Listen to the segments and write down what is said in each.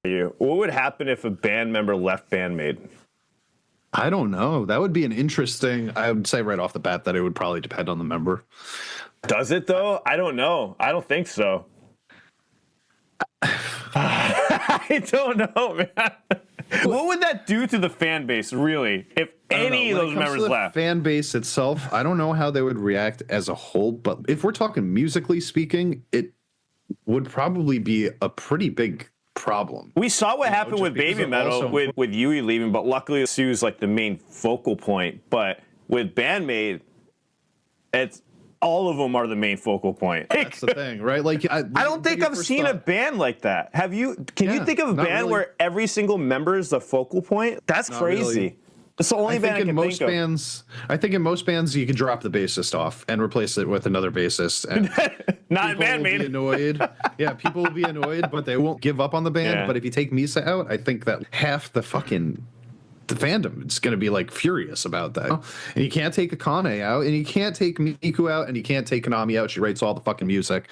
What would happen if a band member left Band-Maid? I don't know. That would be an interesting. I would say right off the bat that it would probably depend on the member. Does it though? I don't know. I don't think so. I don't know, man. What would that do to the fan base, really, if any of those members left? Fan base itself, I don't know how they would react as a whole, but if we're talking musically speaking, it would probably be a pretty big problem. We saw what happened with BABYMETAL with Yui leaving, but luckily Sue's like the main focal point. But with Band-Maid, it's all of them are the main focal point. That's the thing, right? Like I don't think I've seen a band like that. Have you? Can you think of a band where every single member is the focal point? That's crazy. Really. It's the only band I can think of. I think in most bands you could drop the bassist off and replace it with another bassist. And not in Band-Maid. Annoyed. Yeah, people will be annoyed, but they won't give up on the band. Yeah. But if you take Misa out, I think that half the fandom is going to be like furious about that. And you can't take Akane out, and you can't take Miku out, and you can't take Konami out. She writes all the fucking music.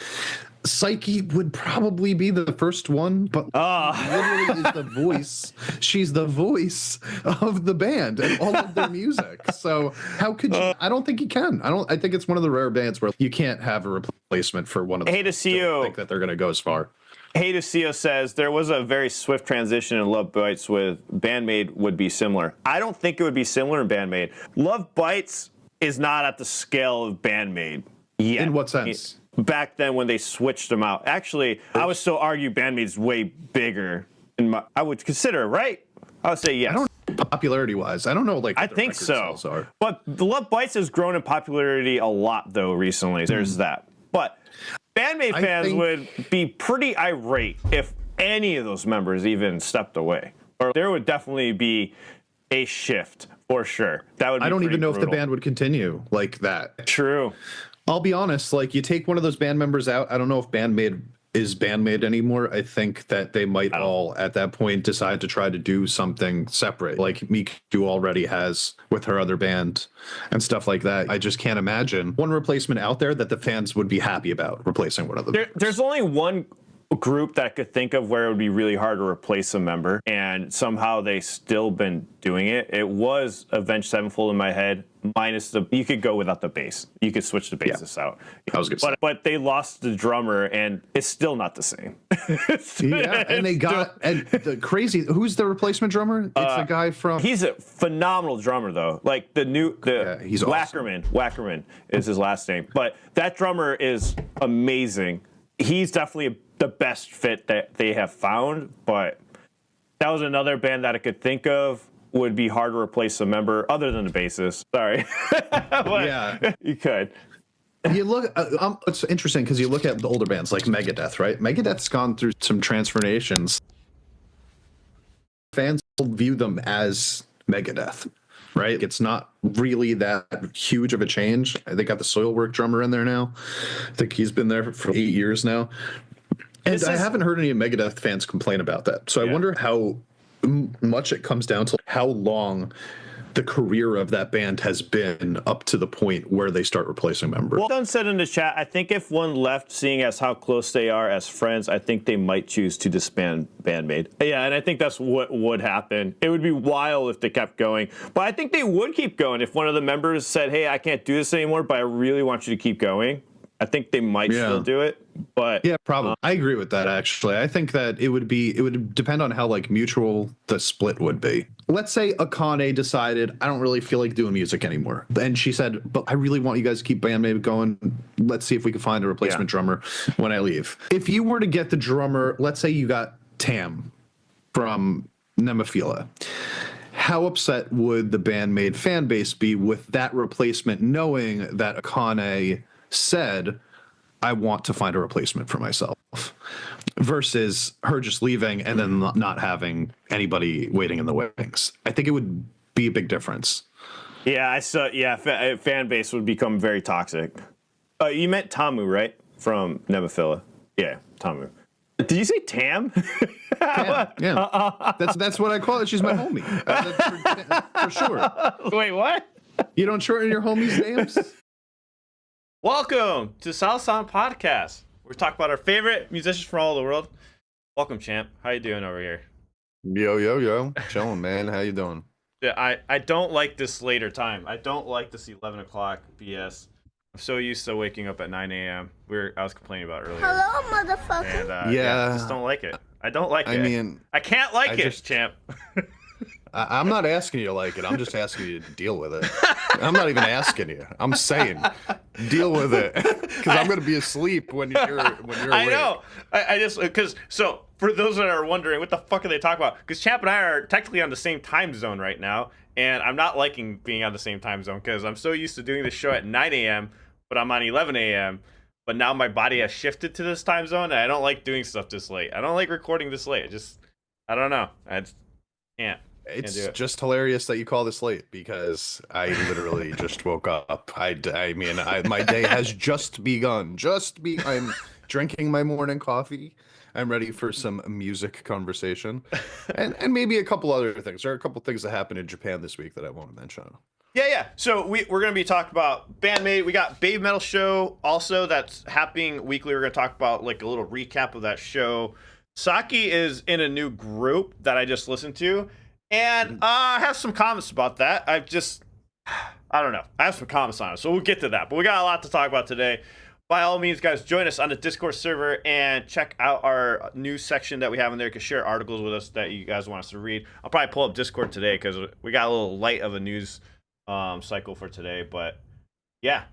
Saki would probably be the first one, but literally is the voice. She's the voice of the band and all of their music. So how could you? I don't think you can. I think it's one of the rare bands where you can't have a replacement for one of them. Hey to see you. I think that they're going to go as far. Hey to CEO says there was a very swift transition in Love Bites with Band-Maid would be similar. I don't think it would be similar in Band-Maid. Love Bites is not at the scale of Band-Maid yet. In what sense? Back then when they switched them out. Actually, I would still argue Band-Maid's way bigger. I would consider, right? I would say yes. I don't popularity-wise. I don't know. Like I think so. But the Love Bites has grown in popularity a lot though recently. There's that. But Band-Maid fans would be pretty irate if any of those members even stepped away. Or there would definitely be a shift for sure. That would be I don't even know brutal. if the band would continue like that. True. I'll be honest, like you take one of those band members out, I don't know if Band-Maid is Band-Maid anymore. I think that they might all at that point decide to try to do something separate, like Miku already has with her other band and stuff like that. I just can't imagine one replacement out there that the fans would be happy about replacing one of them. There's only one group that I could think of where it would be really hard to replace a member, and somehow they still been doing it. It was Avenged Sevenfold in my head, minus you could go without the bass. You could switch the bassist out. I was gonna say. But they lost the drummer, and it's still not the same. And they got and the crazy. Who's the replacement drummer? It's the guy from. He's a phenomenal drummer, though. Like he's Wackerman. Awesome. Wackerman is his last name, but that drummer is amazing. He's definitely the best fit that they have found, but that was another band that I could think of would be hard to replace a member other than the bassist. Sorry. Yeah. You could. You look, it's interesting because you look at the older bands like Megadeth, right? Megadeth's gone through some transformations. Fans view them as Megadeth, right? It's not really that huge of a change. They got the Soilwork drummer in there now. I think he's been there for 8 years now. And I haven't heard any Megadeth fans complain about that. So I wonder how much it comes down to how long the career of that band has been up to the point where they start replacing members. Well, Dunn said in the chat, I think if one left, seeing as how close they are as friends, I think they might choose to disband Band-Maid. Yeah, and I think that's what would happen. It would be wild if they kept going. But I think they would keep going if one of the members said, hey, I can't do this anymore, but I really want you to keep going. I think they might still do it, but yeah, probably. I agree with that. Actually, I think that it would depend on how like mutual the split would be. Let's say Akane decided, I don't really feel like doing music anymore, and she said, but I really want you guys to keep Band-Maid going. Let's see if we can find a replacement drummer when I leave. If you were to get the drummer, let's say you got Tam from Nemophila. How upset would the Band-Maid fan base be with that replacement, knowing that Akane said, I want to find a replacement for myself, versus her just leaving and then not having anybody waiting in the wings? I think it would be a big difference. Yeah, I saw. Yeah, fan base would become very toxic. You meant Tamu, right? From Nemophila. Yeah, Tamu. Did you say Tam? Tam, yeah. That's what I call it. She's my homie. For sure. Wait, what? You don't shorten your homies' names? Welcome to South Sound Podcast. We're talking about our favorite musicians from all over the world. Welcome, champ. How you doing over here? Yo, yo, yo. Chilling, man. How you doing? Yeah, I don't like this later time. I don't like this 11 o'clock BS. I'm so used to waking up at 9 a.m. I was complaining about earlier. Hello, motherfucker. And yeah, just Yeah, don't like it. I don't like I it. mean, I can't like I it, just, champ. I'm not asking you to like it. I'm just asking you to deal with it. I'm not even asking you. I'm saying, deal with it, because I'm gonna be asleep when you're I awake. know. I just because so for those that are wondering what the fuck are they talking about? Because Champ and I are technically on the same time zone right now, and I'm not liking being on the same time zone because I'm so used to doing the show at 9 a.m. but I'm on 11 a.m. But now my body has shifted to this time zone, and I don't like doing stuff this late. I don't like recording this late. I don't know. I just can't. Can't do It's it. just hilarious that you call this late because I literally just woke up. My day has just begun. I'm drinking my morning coffee. I'm ready for some music conversation, and maybe a couple other things. There are a couple things that happened in Japan this week that I want to mention. Yeah, yeah. So we're gonna be talking about Band-Maid. We got Baby Metal show also that's happening weekly. We're gonna talk about like a little recap of that show. Saki is in a new group that I just listened to, and I have some comments about that. I don't know. I have some comments on it, so we'll get to that. But we got a lot to talk about today. By all means, guys, join us on the Discord server and check out our news section that we have in there. You can share articles with us that you guys want us to read. I'll probably pull up Discord today because we got a little light of a news cycle for today. But yeah,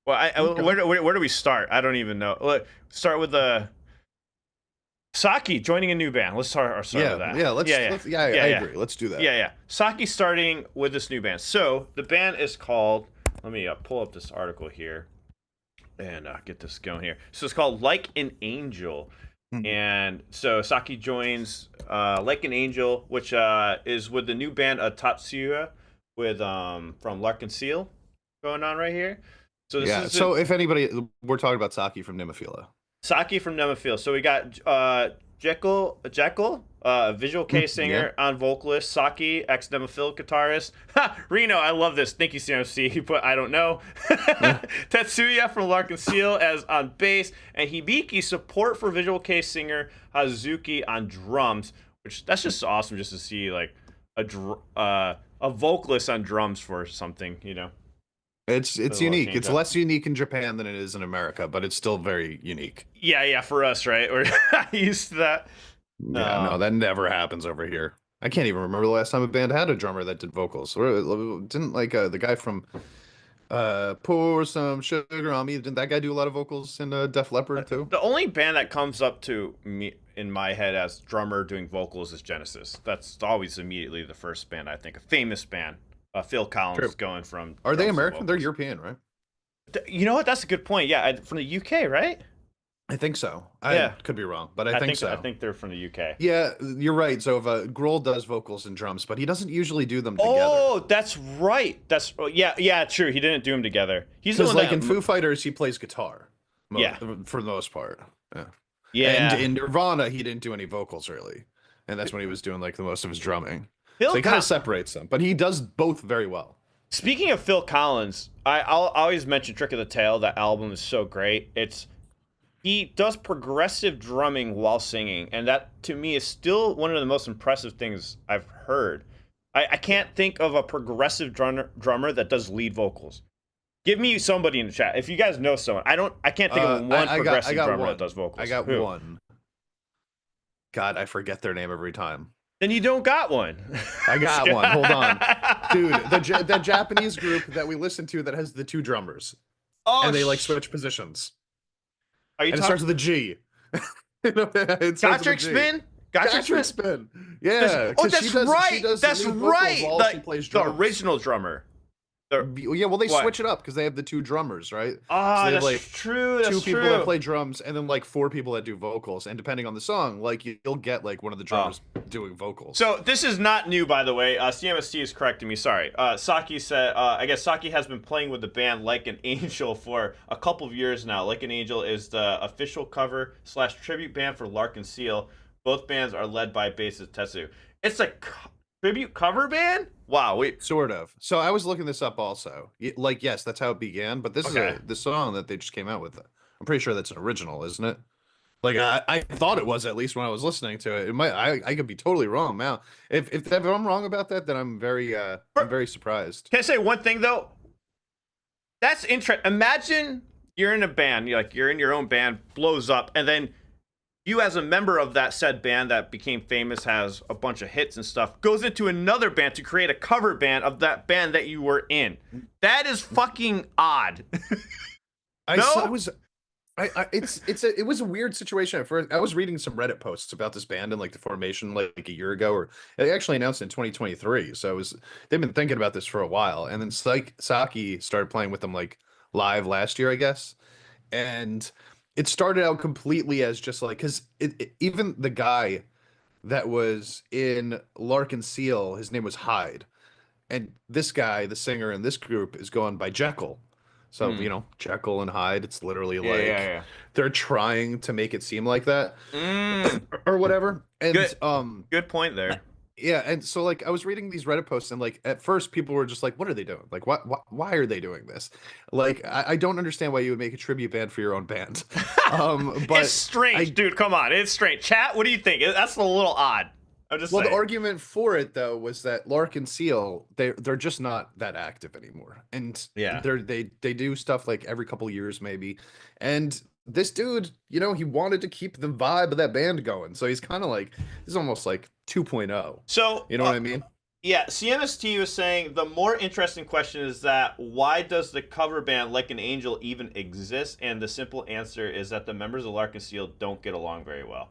well, where do we start? I don't even know. Start with the Saki joining a new band. Let's start with that. I agree. Let's do that. Yeah. Saki starting with this new band. So the band is called. Let me pull up this article here and get this going here. So it's called Like an Angel. And so Saki joins Like an Angel, which is with the new band Tatsuya with from Larkin Seal going on right here. So this is if anybody, we're talking about Saki from Nemophila. Saki from Nemophila. So we got Jekyll, visual K singer on vocalist, Saki, ex Nemophila guitarist. Reno, I love this. Thank you, CMC, but I don't know. Tetsuya from Larkin Seal as on bass, and Hibiki support for visual K singer Hazuki on drums, which that's just awesome just to see like a vocalist on drums for something, you know. It's unique. It's less unique in Japan than it is in America, but it's still very unique. Yeah, for us, right? We're used to that. Yeah, no, that never happens over here. I can't even remember the last time a band had a drummer that did vocals. Or didn't like the guy from Pour Some Sugar on Me, didn't that guy do a lot of vocals in Def Leppard too? The only band that comes up to me in my head as drummer doing vocals is Genesis. That's always immediately the first band I think. A famous band. Phil Collins going from. Are they American? They're European, right? You know what? That's a good point. Yeah, from the UK, right? I think so. I could be wrong, but I think so. I think they're from the UK. Yeah, you're right. So if Grohl does vocals and drums, but he doesn't usually do them together. Oh, that's right. Yeah, true. He didn't do them together. He's the one like in Foo Fighters, he plays guitar. For the most part. Yeah. And in Nirvana, he didn't do any vocals really, and that's when he was doing like the most of his drumming. So he kind of separates them, but he does both very well. Speaking of Phil Collins, I'll always mention Trick of the Tail. That album is so great. He does progressive drumming while singing, and that to me is still one of the most impressive things I've heard. I can't think of a progressive drummer that does lead vocals. Give me somebody in the chat if you guys know someone. I can't think of one progressive drummer that does vocals. I got one. God, I forget their name every time. Then you don't got one. I got one. Hold on. Dude, the Japanese group that we listen to that has the two drummers. Oh, and they like switch positions. Are you and it starts with a G. Gatrick Spin? Gatrick Spin. Yeah. That's right. That's right. The original drummer. Yeah, well, they switch it up because they have the two drummers, right? Ah, so that's like true. Two people that play drums, and then like four people that do vocals. And depending on the song, like you'll get like one of the drummers doing vocals. So this is not new, by the way. CMST is correcting me. Sorry. Saki said, I guess Saki has been playing with the band Like an Angel for a couple of years now. Like an Angel is the official cover / tribute band for Larkin Seal. Both bands are led by bassist Tetsu. It's a tribute cover band? Wow, sort of. So I was looking this up also. Like, yes, that's how it began, but this is the song that they just came out with. I'm pretty sure that's an original, isn't it? Like I thought it was, at least when I was listening to it. It might I could be totally wrong now. If I'm wrong about that, then I'm very surprised. Can I say one thing though? That's interesting. Imagine you're in a band, you're in your own band, blows up, and then you as a member of that said band that became famous, has a bunch of hits and stuff, goes into another band to create a cover band of that band that you were in. That is fucking odd. It was it was a weird situation at first. I was reading some Reddit posts about this band and like the formation like a year ago, or they actually announced in 2023. So they've been thinking about this for a while, and then Saki started playing with them like live last year, I guess, and it started out completely as just like because even the guy that was in Larkin Seal, his name was Hyde, and this guy, the singer in this group, is going by Jekyll. So, Jekyll and Hyde, it's literally Yeah. they're trying to make it seem like that Mm. or whatever. And Good point there. yeah, and so like I was reading these Reddit posts and like at first people were just like, what are they doing? Like why are they doing this? Like I don't understand why you would make a tribute band for your own band. But It's strange, dude. Come on, it's strange. Chat, what do you think? That's a little odd. I'm just Well, saying. the argument for it though was that Lark and Seal they're just not that active anymore, and Yeah. they do stuff like every couple years maybe, and this dude, he wanted to keep the vibe of that band going, so he's kind of like he's almost like 2.0. So You know what I mean? Yeah, CMST was saying the more interesting question is that why does the cover band Like an Angel even exist? And the simple answer is that the members of Lark and Seal don't get along very well.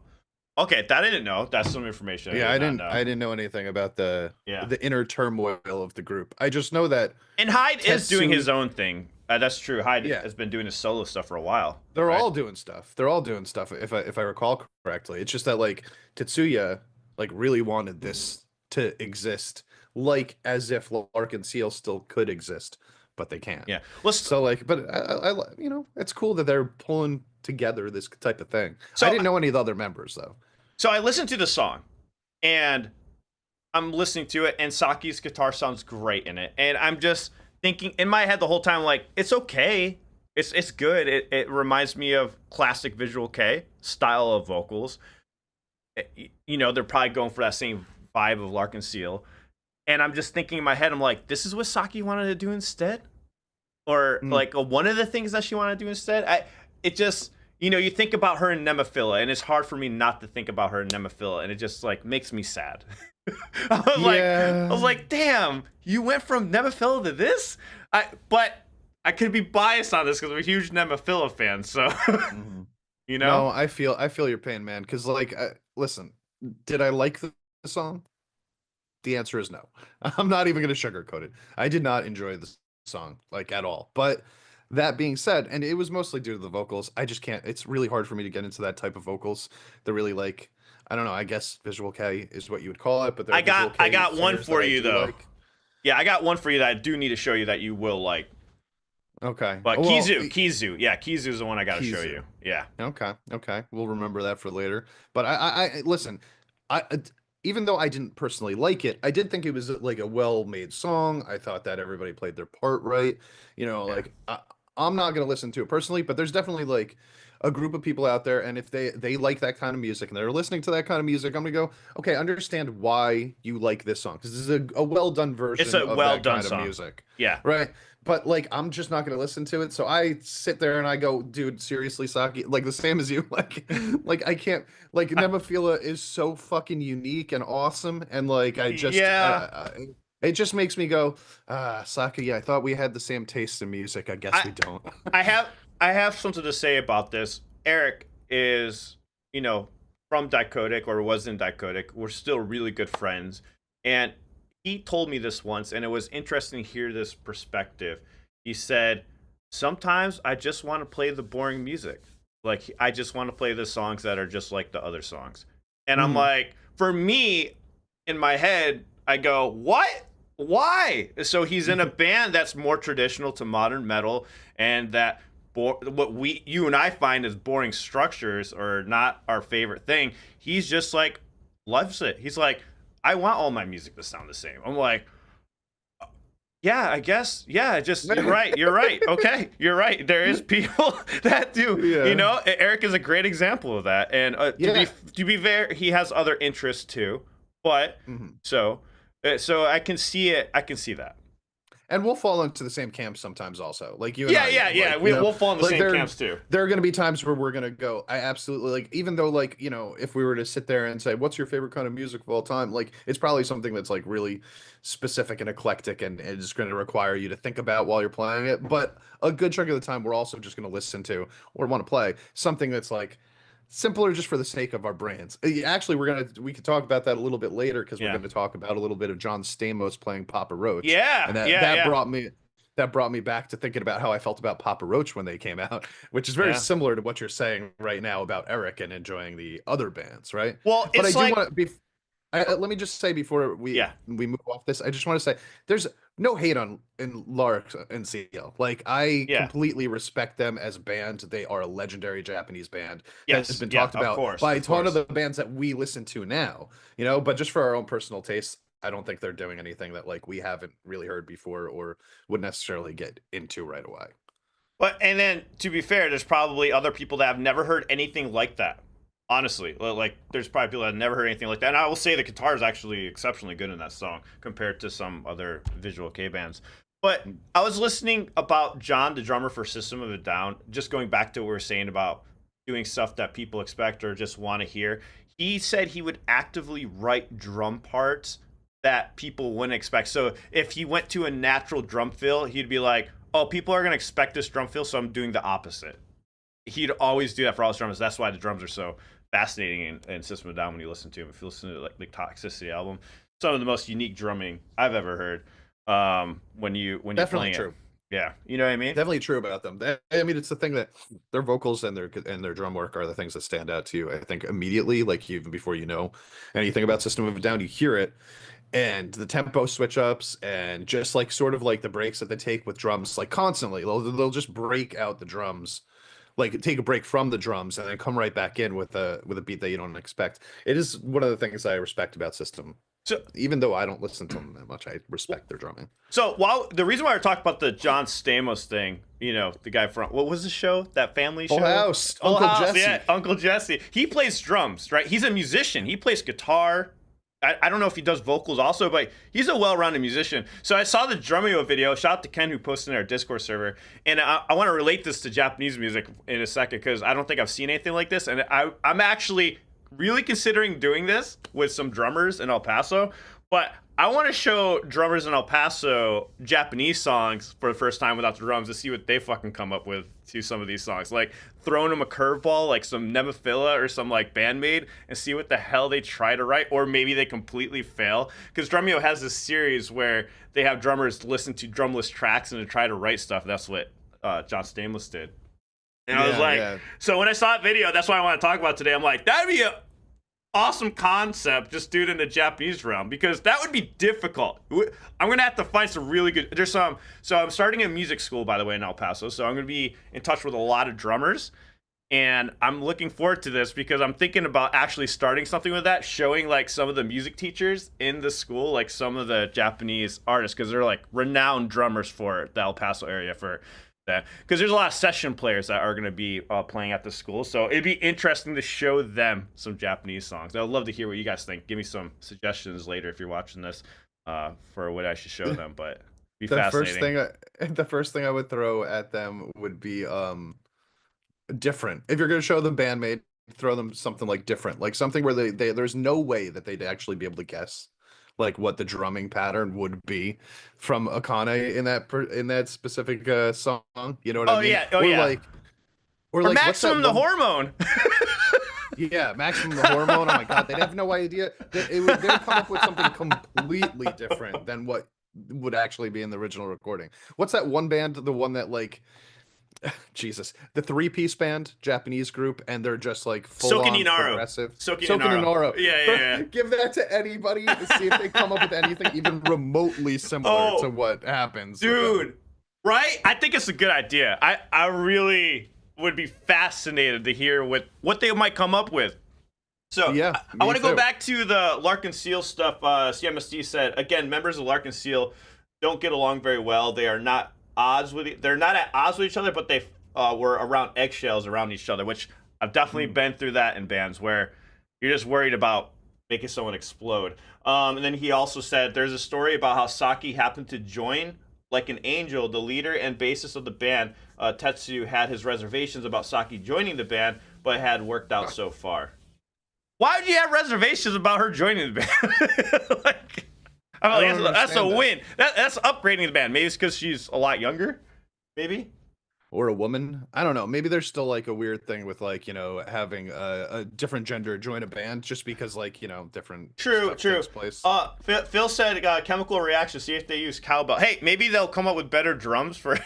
Okay, that I didn't know. That's some information. Yeah, did not know. I didn't know anything about the Yeah. inner turmoil of the group. I just know that And Hyde is doing Tetsu- his own thing. That's true. Hyde Yeah. has been doing his solo stuff for a while. they're right? all doing stuff. They're all doing stuff if I recall correctly. It's just that like Tetsuya like really wanted this to exist like as if Lark and Seal still could exist, but they can't. Yeah. Well, So like, but it's cool that they're pulling together this type of thing. So I didn't know any of the other members though. So I listened to the song, and I'm listening to it, and Saki's guitar sounds great in it. And I'm just thinking in my head the whole time, like, it's okay. It's good. It reminds me of classic Visual K style of vocals. They're probably going for that same vibe of Lark and Seal. And I'm just thinking in my head, I'm like, this is what Saki wanted to do instead? Or like one of the things that she wanted to do instead? You think about her in Nemophila, and it's hard for me not to think about her in Nemophila, and it just like makes me sad. I was like, damn, you went from Nemophila to this? But I could be biased on this because I'm a huge Nemophila fan, so No, I feel your pain, man. Because like, listen, did I like the song? The answer is no. I'm not even gonna sugarcoat it. I did not enjoy the song like at all. But that being said, and it was mostly due to the vocals. I just can't. It's really hard for me to get into that type of vocals. They're really like, I don't know. I guess Visual K is what you would call it. But I got one for you though. Like. Yeah, I got one for you that I do need to show you that you will like. Okay. But Kizu. Yeah, Kizu is the one I got to show you. Yeah. Okay. We'll remember that for later. But I listen. Even though I didn't personally like it, I did think it was like a well-made song. I thought that everybody played their part right. Like I'm not gonna listen to it personally, but there's definitely like a group of people out there, and if they like that kind of music and they're listening to that kind of music, I'm gonna go, okay, understand why you like this song, because this is a well done version. It's a of well that done kind song. of music. Yeah. Right. But like, I'm just not gonna listen to it. So I sit there and I go, dude, seriously, Saki, like the same as you. Like I can't. Like Nemophila is so fucking unique and awesome, and like I just it just makes me go, Saki. Yeah, I thought we had the same taste in music. I guess we don't. I have something to say about this. Eric is, from Dicodec, or was in Dicodec. We're still really good friends, and he told me this once, and it was interesting to hear this perspective. He said, sometimes I just want to play the boring music. Like, I just want to play the songs that are just like the other songs. And I'm like, for me, in my head, I go, what? Why? So he's in a band that's more traditional to modern metal, and that what you and I find as boring structures are not our favorite thing. He's just like, loves it. He's like, I want all my music to sound the same. I'm like, Yeah, I guess. Yeah, just you're right. You're right. Okay, you're right. There is people that do. Yeah. You know, Eric is a great example of that. And Yeah. to be fair, he has other interests too. But Mhm. so I can see it. I can see that. And we'll fall into the same camp sometimes also, like you and Yeah, I yeah, do. yeah. Like, you know, We'll fall in the like same camps too. there are going to be times where we're going to go, I absolutely, like, even though, like, you know, if we were to sit there and say, what's your favorite kind of music of all time, like, it's probably something that's like really specific and eclectic, and it's going to require you to think about while you're playing it. But a good chunk of the time we're also just going to listen to or want to play something that's like simpler, just for the sake of our brains. Actually, we could talk about that a little bit later, because we're Yeah. going to talk about a little bit of John Stamos playing Papa Roach. Yeah, And yeah, yeah. that brought me back to thinking about how I felt about Papa Roach when they came out, which is very Yeah. similar to what you're saying right now about Eric and enjoying the other bands, right? Well, But I it's do like want to be. Let me just say before yeah. we move off this, I just want to say there's no hate on in Lark and CL. Like, I Yeah. completely respect them as a band. They are a legendary Japanese band that Yes. has been Yeah, talked of about course, by a of ton of course. the bands that we listen to now. You know, but just for our own personal tastes, I don't think they're doing anything that like we haven't really heard before or would necessarily get into right away. But and then to be fair, there's probably other people that have never heard anything like that. Honestly, like there's probably people that have never heard anything like that. And I will say the guitar is actually exceptionally good in that song compared to some other visual K bands. But I was listening about John, the drummer for System of a Down, just going back to what we were saying about doing stuff that people expect or just want to hear. He said he would actively write drum parts that people wouldn't expect. So if he went to a natural drum fill, he'd be like, "Oh, people are gonna expect this drum fill, so I'm doing the opposite." He'd always do that for all his drummers. That's why the drums are so fascinating in System of a Down when you listen to him. If you listen to like the Toxicity album, some of the most unique drumming I've ever heard. When you're Definitely playing true. it, yeah, you know what I mean. Definitely true about them. I mean, it's the thing that their vocals and their drum work are the things that stand out to you. I think immediately, like even before you know anything about System of a Down, you hear it, and the tempo switch ups, and just like sort of like the breaks that they take with drums, like constantly. They'll just break out the drums, like take a break from the drums, and then come right back in with a beat that you don't expect. It is one of the things I respect about System. So, Even though I don't listen to them that much, I respect their drumming. so while the reason why we're talking about the John Stamos thing, you know, the guy from what was the show? That family show? Full House, Full Uncle House, Jesse. yeah, Uncle Jesse. He plays drums, right? He's a musician. He plays guitar. I don't know if he does vocals also, but he's a well-rounded musician. So I saw the Drumeo video. Shout out to Ken who posted in our Discord server. And I want to relate this to Japanese music in a second because I don't think I've seen anything like this. And I'm actually really considering doing this with some drummers in El Paso. But I want to show drummers in El Paso Japanese songs for the first time without the drums to see what they fucking come up with to some of these songs. Like throwing them a curveball, like some Nemophila or some like Band-Maid, and see what the hell they try to write, or maybe they completely fail. Because Drumeo has this series where they have drummers listen to drumless tracks and to try to write stuff. That's what John Stamos did. And I was like, so when I saw that video, that's what I want to talk about today. I'm like, that'd be a awesome concept, just do it in the Japanese realm, because that would be difficult. I'm gonna have to find some really good. There's some. So I'm starting a music school, by the way, in El Paso. So I'm gonna be in touch with a lot of drummers, and I'm looking forward to this because I'm thinking about actually starting something with that, showing like some of the music teachers in the school, like some of the Japanese artists, because they're like renowned drummers for the El Paso area for that, because there's a lot of session players that are going to be playing at the school, so it'd be interesting to show them some Japanese songs. I'd love to hear what you guys think. Give me some suggestions later if you're watching this for what I should show them, but be fascinating. The first thing I would throw at them would be different. If you're going to show them Band-Maid, throw them something like different, like something where they there's no way that they'd actually be able to guess like what the drumming pattern would be from Akane in that specific song. You know what I mean? Yeah, oh or yeah. Like, or like Maximum the Hormone. Yeah, Maximum the Hormone. Oh my god, they'd have no idea. They'd come up with something completely different than what would actually be in the original recording. What's that one band? The one that like, Jesus, the 3-piece band, Japanese group, and they're just like full on progressive. Soken Inaro. Yeah. Give that to anybody to see if they come up with anything even remotely similar to what happens. Dude, right? I think it's a good idea. I really would be fascinated to hear what they might come up with. So yeah, I want to go back to the Larkin Seal stuff. CMSD said, again, members of Larkin Seal don't get along very well. They are not they're not at odds with each other, but they were around eggshells around each other, which I've definitely been through that in bands where you're just worried about making someone explode. And then he also said there's a story about how Saki happened to join like an angel. The leader and bassist of the band, Tetsu, had his reservations about Saki joining the band, but had worked out so far. Why would you have reservations about her joining the band? Like, that's a win. That's upgrading the band. Maybe it's because she's a lot younger. Maybe. Or a woman. I don't know. Maybe there's still like a weird thing with like, having a different gender join a band just because like, different True. takes place. Phil said chemical reaction, see if they use cowbell. Hey, maybe they'll come up with better drums for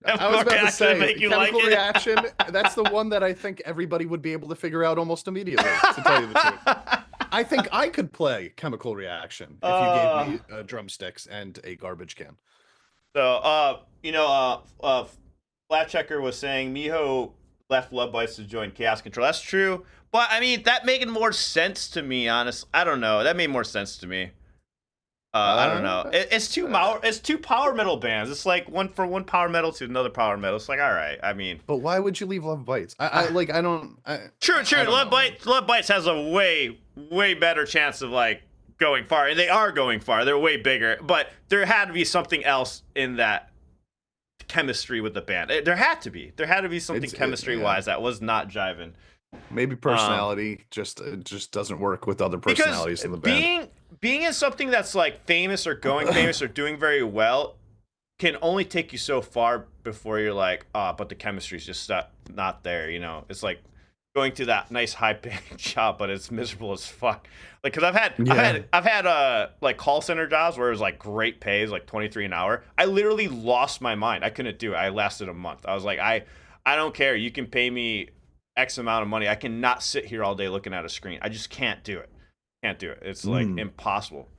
I was about to say, make you chemical like reaction, that's the one that I think everybody would be able to figure out almost immediately, to tell you the truth. I think I could play chemical reaction if you gave me drumsticks and a garbage can. So, Flat Checker was saying Miho left Love Bites to join Chaos Control. That's true. But, I mean, that made more sense to me, honestly. I don't know. That made more sense to me. I don't know. It's two power metal bands. It's like one power metal to another power metal. It's like, all right. I mean, but why would you leave Love Bites? True. Love Bites has a way better chance of like going far, and they are going far. They're way bigger, but there had to be something else in that chemistry with the band. There had to be something chemistry-wise that was not jiving. Maybe personality just doesn't work with other personalities in the band. Being in something that's like famous or going famous or doing very well can only take you so far before you're like, but the chemistry's just not there. It's like going to that nice high-paying job, but it's miserable as fuck. Like, cause I've had like call center jobs where it was like great pay, it was like $23 an hour. I literally lost my mind. I couldn't do it. I lasted a month. I was like, I don't care. You can pay me X amount of money. I cannot sit here all day looking at a screen. I just can't do it. It's like impossible.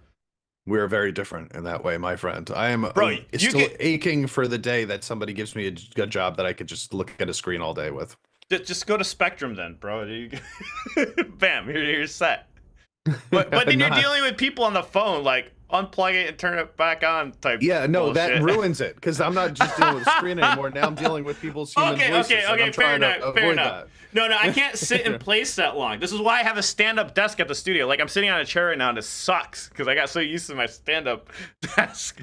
We're very different in that way, my friend. I am still aching for the day that somebody gives me a good job that I could just look at a screen all day with. Just go to Spectrum then, bro. Bam, you're set. But then you're dealing with people on the phone, like unplug it and turn it back on type. Yeah, no, bullshit. That ruins it because I'm not just dealing with the screen anymore. Now I'm dealing with people's human voices. Okay, fair enough. No, I can't sit in place that long. This is why I have a stand-up desk at the studio. Like, I'm sitting on a chair right now, and it sucks because I got so used to my stand-up desk.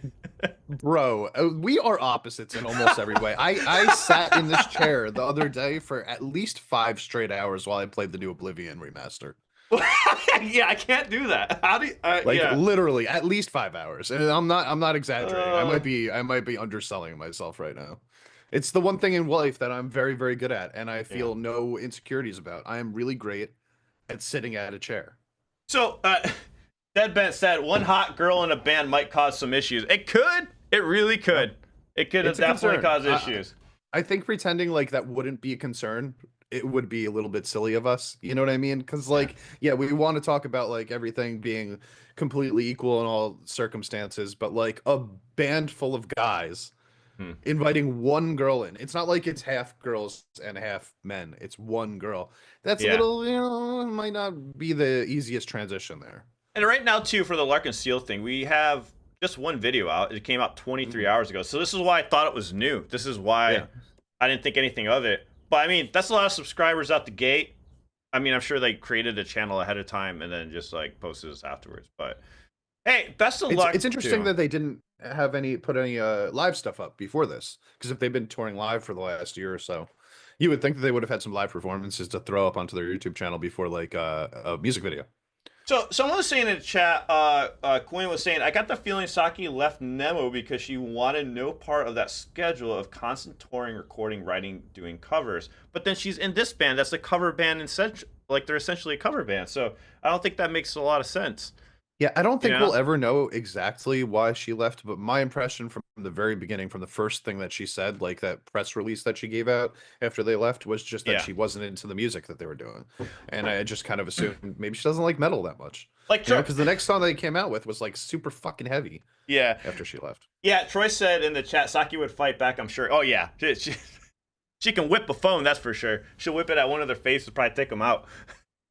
Bro, we are opposites in almost every way. I sat in this chair the other day for at least 5 straight hours while I played the new Oblivion remaster. Yeah, I can't do that. How do you, literally at least 5 hours, and I'm not exaggerating. I might be underselling myself right now. It's the one thing in life that I'm very, very good at, and I feel no insecurities about. I am really great at sitting at a chair. So, Dead Ben said one hot girl in a band might cause some issues. It could. It really could. It could definitely cause issues. I think pretending like that wouldn't be a concern. It would be a little bit silly of us. You know what I mean? Because we want to talk about like everything being completely equal in all circumstances, but like a band full of guys inviting one girl in. It's not like it's half girls and half men. It's one girl. That's a little, might not be the easiest transition there. And right now, too, for the Larkin Seal thing, we have just one video out. It came out 23 hours ago. So this is why I thought it was new. This is why I didn't think anything of it. But, I mean, that's a lot of subscribers out the gate. I mean, I'm sure they created a channel ahead of time and then just, like, posted this afterwards. But, hey, best of luck. It's interesting that they didn't have put any live stuff up before this. Because if they've been touring live for the last year or so, you would think that they would have had some live performances to throw up onto their YouTube channel before, like, a music video. So someone was saying in the chat, Quinn was saying, I got the feeling Saki left Nemo because she wanted no part of that schedule of constant touring, recording, writing, doing covers. But then she's in this band that's a cover band, like they're essentially a cover band. So I don't think that makes a lot of sense. Yeah, I don't think we'll ever know exactly why she left, but my impression from the very beginning, from the first thing that she said, like that press release that she gave out after they left, was just that she wasn't into the music that they were doing. And I just kind of assumed maybe she doesn't like metal that much. Like, because the next song they came out with was like super fucking heavy. Yeah. After she left. Yeah, Troy said in the chat, Saki would fight back, I'm sure. Oh, yeah. She can whip a phone, that's for sure. She'll whip it at one of their faces, probably take them out.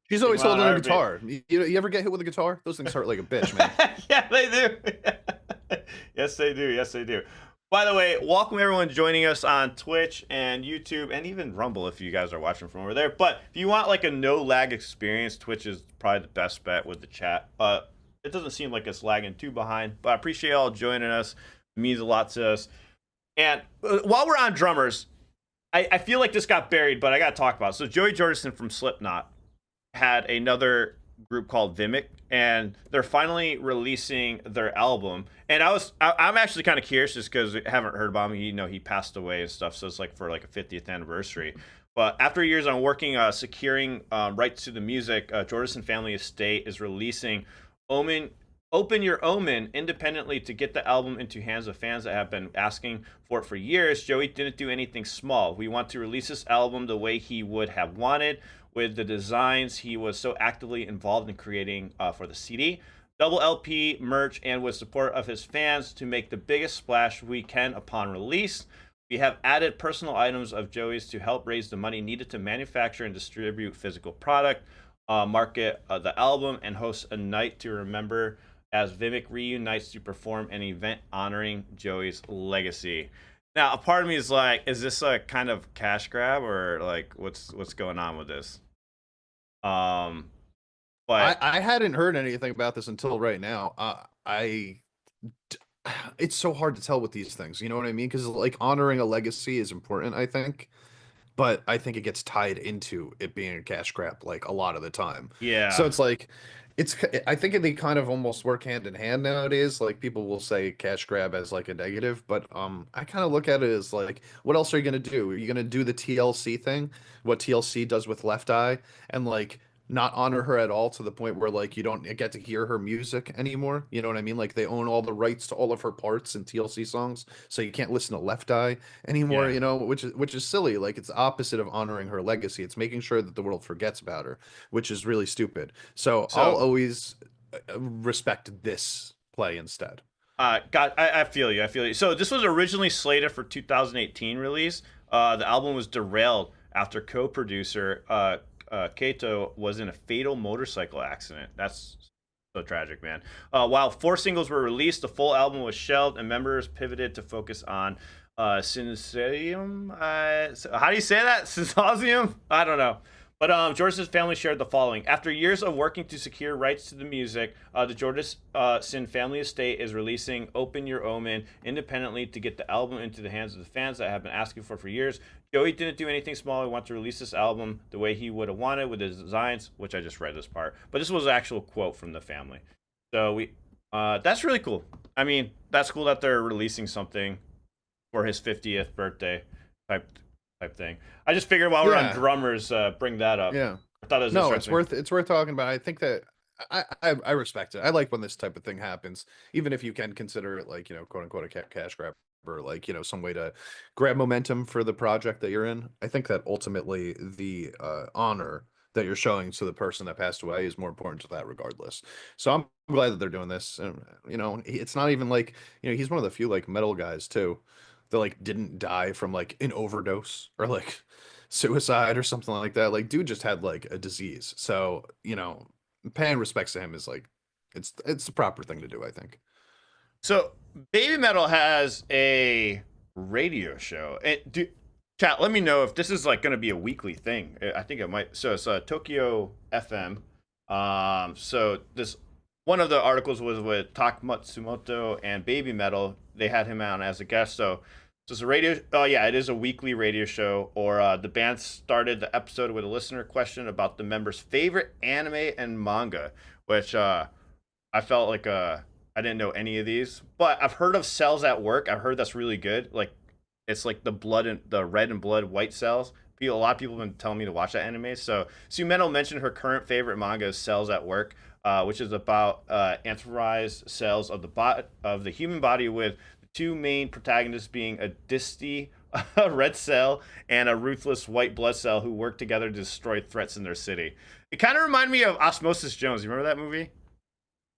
She's always holding a guitar. You ever get hit with a guitar? Those things hurt like a bitch, man. Yeah, they do. Yes, they do. Yes, they do. By the way, welcome everyone joining us on Twitch and YouTube and even Rumble if you guys are watching from over there. But if you want like a no lag experience, Twitch is probably the best bet with the chat. But it doesn't seem like it's lagging too behind. But I appreciate y'all joining us. It means a lot to us. And while we're on drummers, I feel like this got buried, but I got to talk about it. So Joey Jordison from Slipknot had another group called Vimic, and they're finally releasing their album. And I'm actually kind of curious just because I haven't heard about him. He passed away and stuff, so it's like for like a 50th anniversary. But after years on working, securing rights to the music, Jordison Family Estate is releasing Open Your Omen independently to get the album into hands of fans that have been asking for it for years. Joey didn't do anything small. We want to release this album the way he would have wanted, with the designs he was so actively involved in creating for the CD, double LP merch, and with support of his fans to make the biggest splash we can upon release. We have added personal items of Joey's to help raise the money needed to manufacture and distribute physical product, market the album, and host a night to remember as Vimic reunites to perform an event honoring Joey's legacy. Now, a part of me is like, is this a kind of cash grab or like what's going on with this? But I hadn't heard anything about this until right now. It's so hard to tell with these things. You know what I mean? Because like honoring a legacy is important, I think, but I think it gets tied into it being a cash grab like a lot of the time. So yeah, it's like I think they kind of almost work hand in hand nowadays. Like people will say cash grab as like a negative, but I kind of look at it as like, what else are you gonna do? Are you gonna do the TLC thing? What TLC does with Left Eye, and like not honor her at all to the point where like you don't get to hear her music anymore. You know what I mean? Like they own all the rights to all of her parts in TLC songs, so you can't listen to Left Eye anymore, yeah. which is silly. Like it's opposite of honoring her legacy. It's making sure that the world forgets about her, which is really stupid. So I'll So, always respect this play instead. I feel you. I feel you. So this was originally slated for 2018 release. The album was derailed after co-producer Kato was in a fatal motorcycle accident. That's so tragic, man. While 4 singles were released, the full album was shelved, and members pivoted to focus on Synesium. How do you say that? Synesium? I don't know. But Jordison's family shared the following. After years of working to secure rights to the music, the Jordison family estate is releasing Open Your Omen independently to get the album into the hands of the fans that have been asking for years. Joey didn't do anything small. He wanted to release this album the way he would have wanted with his designs, which I just read this part. But this was an actual quote from the family. So that's really cool. I mean, that's cool that they're releasing something for his 50th birthday type thing. I just figured while we're on Yeah, drummers, bring that up. yeah. I thought it was No, it's interesting. worth talking about. I think that I respect it. I like when this type of thing happens, even if you can consider it like quote unquote a cash grab or like some way to grab momentum for the project that you're in. I think that ultimately the honor that you're showing to the person that passed away is more important to that regardless. So I'm glad that they're doing this. And it's not even like he's one of the few like metal guys too that like didn't die from like an overdose or like suicide or something like that. Like dude just had like a disease. So, paying respects to him is like it's the proper thing to do, I think. So, Baby Metal has a radio show. And chat, let me know if this is like going to be a weekly thing. I think it might. So it's Tokyo FM. So this one of the articles was with Tak Matsumoto and Baby Metal. They had him on as a guest. So it's a radio. Oh yeah, it is a weekly radio show. Or the band started the episode with a listener question about the members' favorite anime and manga, which I felt like I didn't know any of these, but I've heard of Cells at Work. I've heard that's really good. Like it's like the red and blood white cells. A lot of people have been telling me to watch that anime. So Sumeno mentioned her current favorite manga is Cells at Work, which is about anthropized cells of the human body, with the two main protagonists being a disty red cell and a ruthless white blood cell who work together to destroy threats in their city. It kind of reminded me of Osmosis Jones. You remember that movie?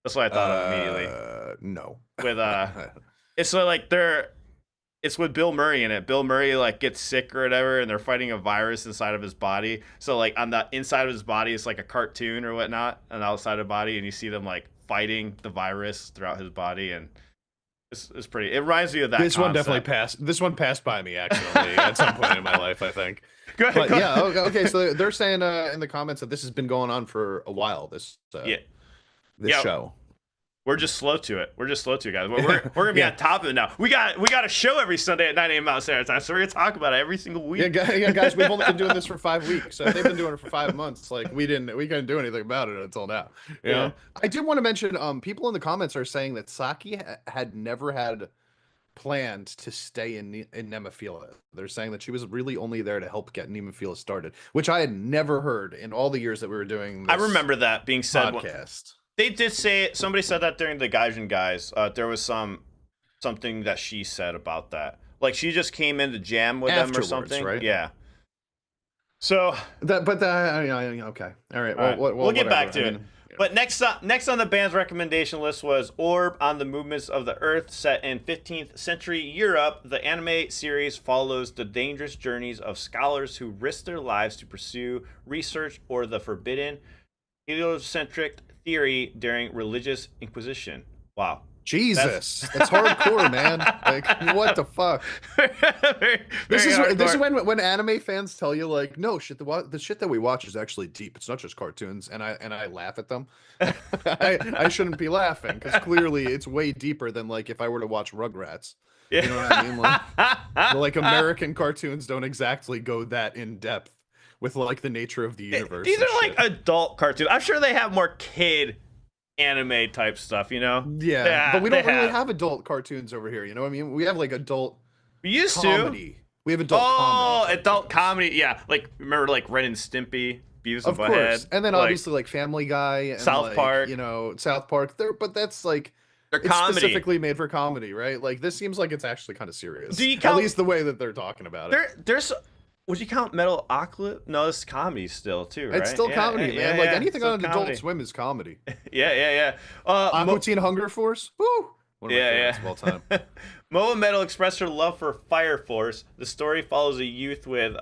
That's what I thought of immediately. No. With it's like it's with Bill Murray in it. Bill Murray like gets sick or whatever, and they're fighting a virus inside of his body. So like on the inside of his body, it's like a cartoon or whatnot, and outside of the body, and you see them like fighting the virus throughout his body, and It's pretty. It reminds me of that. This one concept. definitely passed. This one passed by me accidentally at some point in my life, I think. Go ahead. But Go yeah, ahead. okay. So they're saying in the comments that this has been going on for a while. Yeah. This Yeah. show. We're just slow to it. We're just slow to it, guys. We're gonna be Yeah. on top of it now. We got a show every Sunday at 9 a.m. Mountain Standard Time, so we're gonna talk about it every single week. Yeah, guys, we've only been doing this for 5 weeks. So they've been doing it for 5 months. Like we couldn't do anything about it until now. You know? I did want to mention, people in the comments are saying that Saki had never had planned to stay in Nemophila. They're saying that she was really only there to help get Nemophila started, which I had never heard in all the years that we were doing this I remember that being said. podcast. They did say it. Somebody said that during the Gaijin guys. There was something that she said about that. Like she just came in to jam with them or something. Right? Yeah. So okay, all right. Well, we'll get back whatever. to I it. mean, But next on the band's recommendation list was Orb on the Movements of the Earth, set in 15th century Europe. The anime series follows the dangerous journeys of scholars who risk their lives to pursue research or the forbidden heliocentric theory during religious inquisition. Wow. Jesus, that's hardcore, man. Like, what the fuck? This is when anime fans tell you like, no shit, the shit that we watch is actually deep. It's not just cartoons, and I laugh at them. I shouldn't be laughing because clearly it's way deeper than like if I were to watch Rugrats. You know what I mean? Like American cartoons don't exactly go that in depth with like the nature of the universe. These are like adult cartoons. I'm sure they have more kid anime type stuff, you know? Yeah, but we don't really have adult cartoons over here. You know what I mean? We have like adult we used comedy. We have adult comedy. comedy. Adult comedy. Yeah, like remember like Ren and Stimpy, Beavis and Butthead. Course. And then obviously like Family Guy and South Park. You know, South Park. But that's like they're it's comedy. Specifically made for comedy, right? Like this seems like it's actually kind of serious. Do you count, at least the way that they're talking about it. There's would you count Metalocalypse? No, it's comedy still too, right? It's still comedy, man. Like anything on comedy. Adult Swim is comedy. Yeah. Aqua Teen Hunger Force. Woo! One of my favorites of all time. Moa Metal expressed her love for Fire Force. The story follows a youth with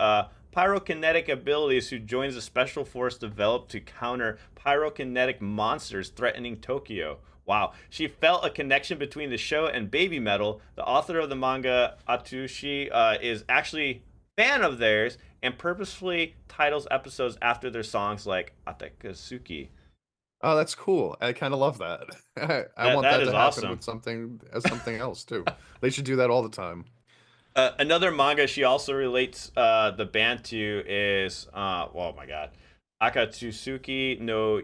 pyrokinetic abilities who joins a special force developed to counter pyrokinetic monsters threatening Tokyo. Wow. She felt a connection between the show and BABYMETAL. The author of the manga, Atsushi, is actually a fan of theirs and purposefully titles episodes after their songs like Atakasuki. Oh, that's cool. I kind of love that. I want that to happen awesome. with something else too. They should do that all the time. Another manga she also relates the band to is oh my god, Akatsuki no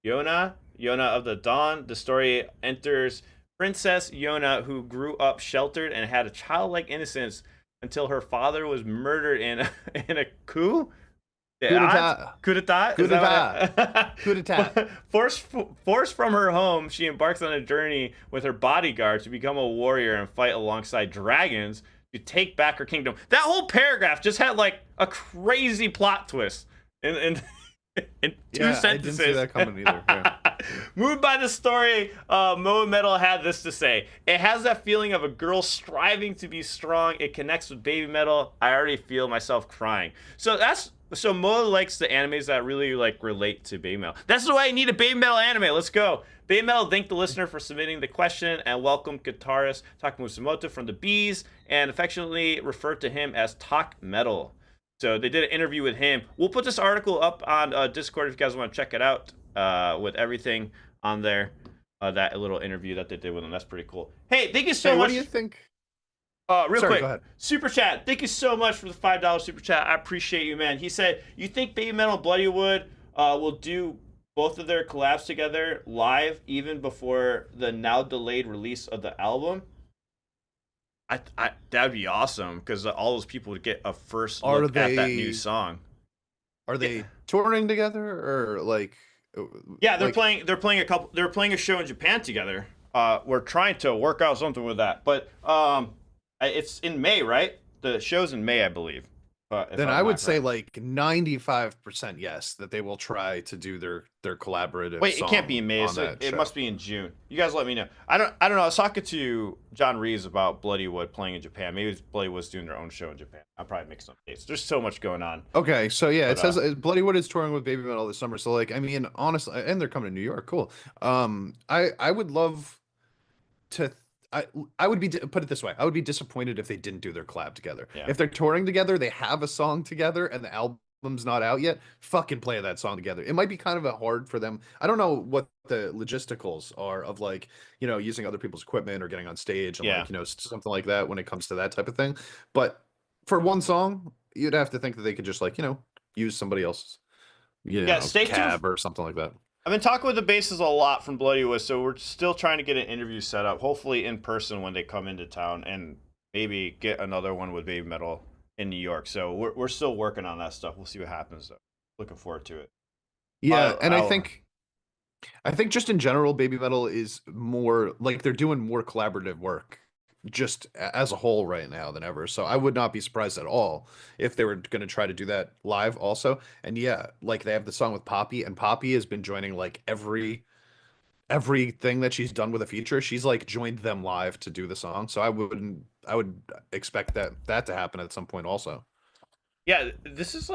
Yona of the Dawn. The story enters Princess Yona, who grew up sheltered and had a childlike innocence until her father was murdered in a coup. Coup d'etat. Forced from her home, she embarks on a journey with her bodyguard to become a warrior and fight alongside dragons to take back her kingdom. That whole paragraph just had like a crazy plot twist in two sentences. I didn't see that coming either. Yeah. Moved by the story, Moa Metal had this to say: "It has that feeling of a girl striving to be strong. It connects with BABYMETAL. I already feel myself crying." So Moa likes the animes that really like relate to BABYMETAL. That's why I need a BABYMETAL anime. Let's go. BABYMETAL thanked the listener for submitting the question and welcomed guitarist Takamusamoto from the Bees and affectionately referred to him as Talk Metal. So they did an interview with him. We'll put this article up on Discord if you guys want to check it out with everything on there. That little interview that they did with him. That's pretty cool. Hey, thank you so much. What do you think? Real quick, go ahead. Super chat. Thank you so much for the $5 super chat. I appreciate you, man. He said, "You think BABYMETAL and Bloodywood will do both of their collabs together live even before the now delayed release of the album?" That'd be awesome because all those people would get a first look at that new song. Are they touring together or like? Yeah, they're playing. They're playing a show in Japan together. We're trying to work out something with that, but it's in May, right? The show's in May, I believe. Then I would say like 95% yes that they will try to do their collaborative. Wait, it can't be in May. It must be in June. You guys let me know. I don't know. I was talking to John Reeves about Bloodywood playing in Japan. Maybe Bloodywood's doing their own show in Japan. I'll probably mix up dates. There's so much going on. Okay, so yeah, it says Bloodywood is touring with BABYMETAL this summer. So like, I mean, honestly, and they're coming to New York. Cool. I would love to. I would put it this way. I would be disappointed if they didn't do their collab together. Yeah. If they're touring together, they have a song together, and the album's not out yet. Fucking play that song together. It might be kind of a hard for them. I don't know what the logisticals are of like, using other people's equipment or getting on stage and like, something like that when it comes to that type of thing. But for one song, you'd have to think that they could just like, use somebody else's, stay tuned. cab or something like that. I've been talking with the bases a lot from Bloody Wood, so we're still trying to get an interview set up, hopefully in person when they come into town, and maybe get another one with BABYMETAL in New York. So we're still working on that stuff. We'll see what happens, though. Looking forward to it. Yeah, and I think just in general, BABYMETAL is more like they're doing more collaborative work just as a whole right now than ever. So I would not be surprised at all if they were going to try to do that live also. And yeah, like they have the song with Poppy, and Poppy has been joining like everything that she's done with a feature. She's like joined them live to do the song. So I would expect that to happen at some point also. Yeah, this is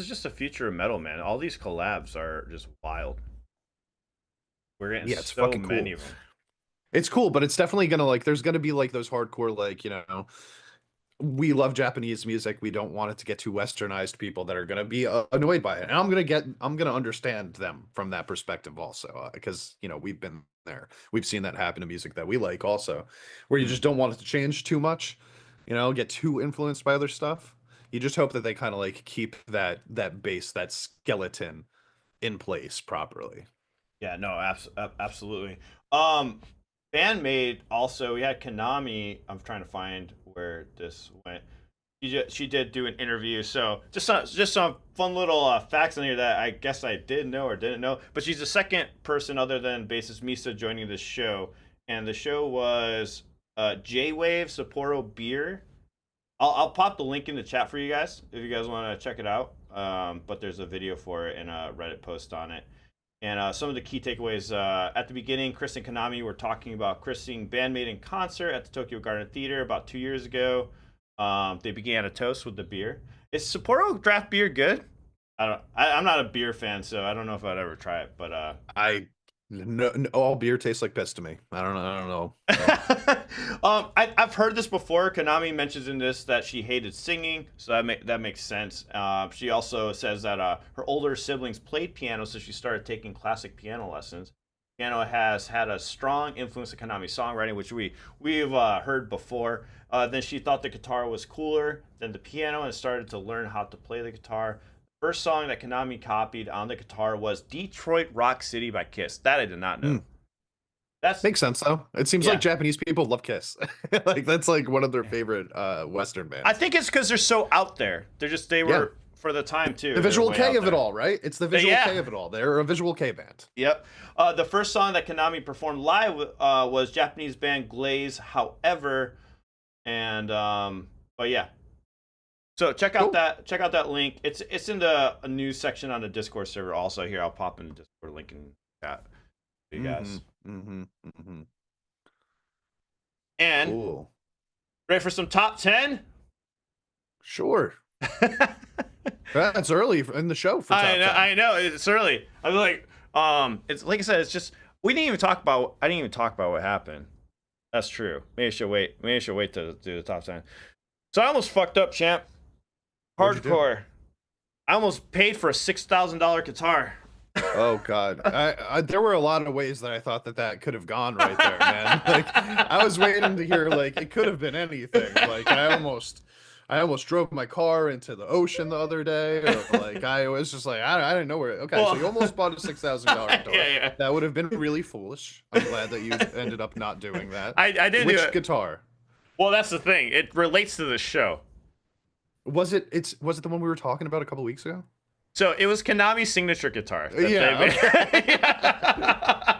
just a future of metal, man. All these collabs are just wild. We're getting it's so fucking many cool. of them. It's cool, but it's definitely gonna like there's gonna be like those hardcore like, we love Japanese music, we don't want it to get too westernized people that are gonna be annoyed by it. And I'm gonna understand them from that perspective also, because we've been there. We've seen that happen to music that we like also, where you just don't want it to change too much, get too influenced by other stuff. You just hope that they kind of like keep that base, that skeleton in place properly. Yeah, no, absolutely. Band-Maid also, we had Konami. I'm trying to find where this went. She did do an interview, so just some fun little facts in here that I guess I did know or didn't know. But she's the second person other than bassist Misa joining the show, and the show was J-Wave Sapporo Beer. I'll pop the link in the chat for you guys if you guys want to check it out. But there's a video for it and a Reddit post on it. And some of the key takeaways, at the beginning, Chris and Konami were talking about Chris seeing Band-Maid in concert at the Tokyo Garden Theater about 2 years ago. They began a toast with the beer. Is Sapporo draft beer good? I'm not a beer fan, so I don't know if I'd ever try it. But no, all beer tastes like piss to me. I don't know. I've heard this before. Konami mentions in this that she hated singing, so that makes sense. She also says that her older siblings played piano, so she started taking classic piano lessons. Piano has had a strong influence in Konami's songwriting, which we've heard before. Then she thought the guitar was cooler than the piano and started to learn how to play the guitar. First song that Konami copied on the guitar was Detroit Rock City by Kiss. That I did not know. That makes sense though. It seems like Japanese people love Kiss. Like that's like one of their favorite Western bands. I think it's because they're so out there. They were for the time too. The visual K of it all, right? It's the visual K of it all. They're a visual K band. Yep. The first song that Konami performed live was Japanese band Glaze, However, and but yeah. So check out that link. It's in the news section on the Discord server. Also here, I'll pop in the Discord link in chat for you guys. And cool. Ready for some top 10? Sure. That's early in the show for top 10. I know it's early. I was like, it's like I said, it's just I didn't even talk about what happened. That's true. Maybe I should wait. To do the top 10. So I almost fucked up, champ. Hardcore. I almost paid for a $6,000 guitar. Oh God, there were a lot of ways that I thought that could have gone right there, man. Like I was waiting to hear like it could have been anything. Like I almost drove my car into the ocean the other day, or like I was just like I didn't know where. Okay, so you almost bought a $6,000 guitar. Yeah. That would have been really foolish. I'm glad that you ended up not doing that. I didn't. Which guitar? Well, that's the thing. It relates to the show. Was it the one we were talking about a couple weeks ago? So it was Konami's signature guitar. Yeah. Okay.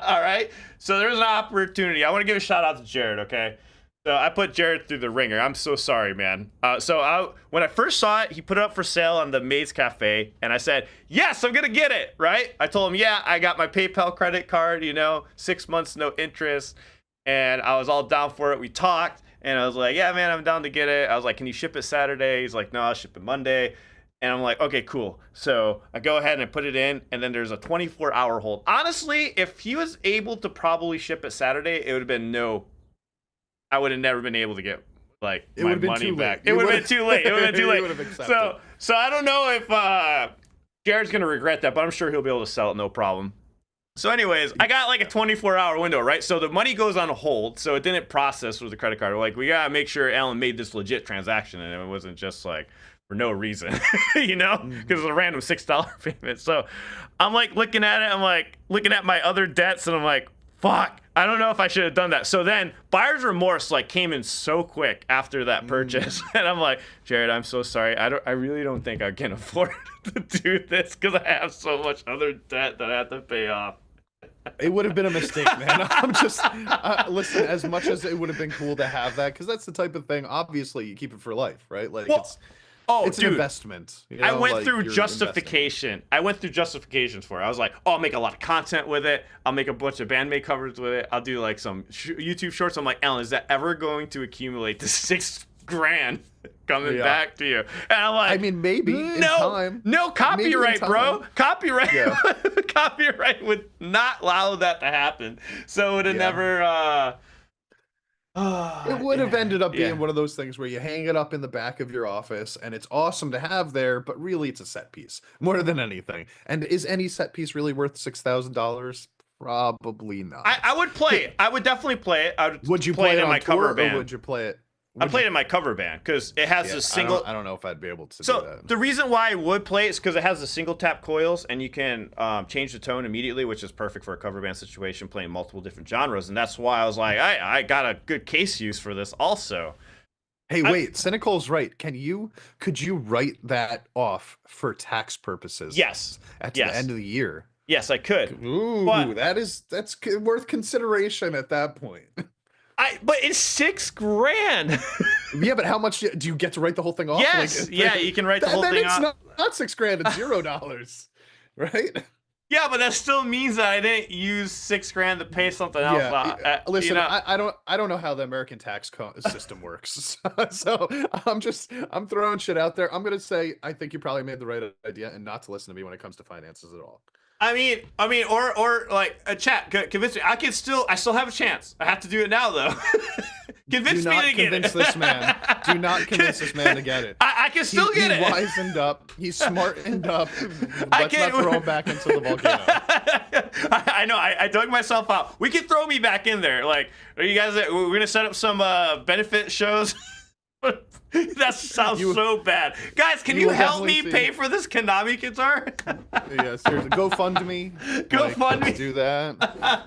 All right. So there's an opportunity. I want to give a shout out to Jared. Okay. So I put Jared through the ringer. I'm so sorry, man. When I first saw it, he put it up for sale on the Maid's Cafe, and I said, "Yes, I'm gonna get it." Right? I told him, "Yeah, I got my PayPal credit card. 6 months, no interest," and I was all down for it. We talked, and I was like, "Yeah, man, I'm down to get it." I was like, "Can you ship it Saturday?" He's like, "No, I'll ship it Monday." And I'm like, okay, cool. So I go ahead and I put it in, and then there's a 24-hour hold. Honestly, if he was able to probably ship it Saturday, it would have been no I would have never been able to get like It my would've been money too back. late. It would have been too late. It would have been too You late. would've accepted. So I don't know if Jared's gonna regret that, but I'm sure he'll be able to sell it no problem. So anyways, I got like a 24-hour window, right? So the money goes on hold, so it didn't process with the credit card. We're like, we gotta make sure Alan made this legit transaction, and it wasn't just like for no reason, you know, because it's a random $6 payment. So I'm like looking at it, I'm like looking at my other debts, and I'm like, fuck, I don't know if I should have done that. So then buyer's remorse like came in so quick after that purchase, and I'm like, Jared, I'm so sorry. I really don't think I can afford to do this because I have so much other debt that I have to pay off. It would have been a mistake, man. I'm just listen. As much as it would have been cool to have that, because that's the type of thing. Obviously, you keep it for life, right? Like it's an investment. You know? I went like, through you're justification. I went through justifications for it. I was like, oh, I'll make a lot of content with it. I'll make a bunch of Band-Maid covers with it. I'll do like some YouTube shorts. I'm like, Alan, is that ever going to accumulate to $6,000 coming back to you? And I'm like, I mean, maybe in time. No copyright, bro. Copyright. Yeah. Copyright would not allow that to happen. So it would have never. It would have ended up being one of those things where you hang it up in the back of your office, and it's awesome to have there, but really it's a set piece more than anything. And is any set piece really worth $6,000? Probably not. I would play it. I would definitely play it. Would you play it in on my tour, cover or band? would you play it? I played in my cover band because it has a single. I don't know if I'd be able to do So that. the reason why I would play it is because it has the single tap coils, and you can change the tone immediately, which is perfect for a cover band situation, playing multiple different genres. And that's why I was like, I got a good case use for this also. Hey, wait, Cynical's right. Could you write that off for tax purposes? Yes. At the end of the year. Yes, I could. Ooh, but that's worth consideration at that point. But it's $6,000. Yeah, but how much do you get to write the whole thing off? Yes, you can write the whole thing off. Then it's not $6,000, it's $0, right? Yeah, but that still means that I didn't use $6,000 to pay something else. Yeah, listen, you know? I don't know how the American tax system works, so I'm throwing shit out there. I'm gonna say I think you probably made the right idea, and not to listen to me when it comes to finances at all. I mean, or like a chat. Convince me. I still have a chance. I have to do it now, though. Convince me to get it. Do not convince this man to get it. I can still get it. He's wizened up. He's smartened up. Let's not throw him back into the volcano. I know. I dug myself out. We can throw me back in there. Like, are you guys? We're gonna set up some benefit shows. That sounds so bad. Guys, can you help me pay for this Konami guitar? Yeah, seriously. GoFundMe. GoFundMe. Let's do that.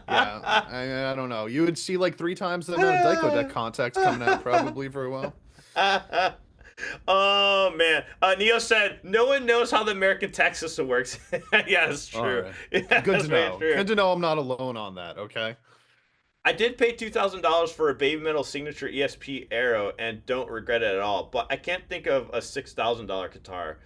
Yeah. I don't know. You would see like 3 times the amount of Dicodec contacts coming out probably for a while. Oh, man. Neo said, no one knows how the American tax system works. Yeah, it's true. Right. Yeah, Good to know. Good to know I'm not alone on that, okay? I did pay $2,000 for a BABYMETAL signature ESP Arrow and don't regret it at all, but I can't think of a $6,000 guitar.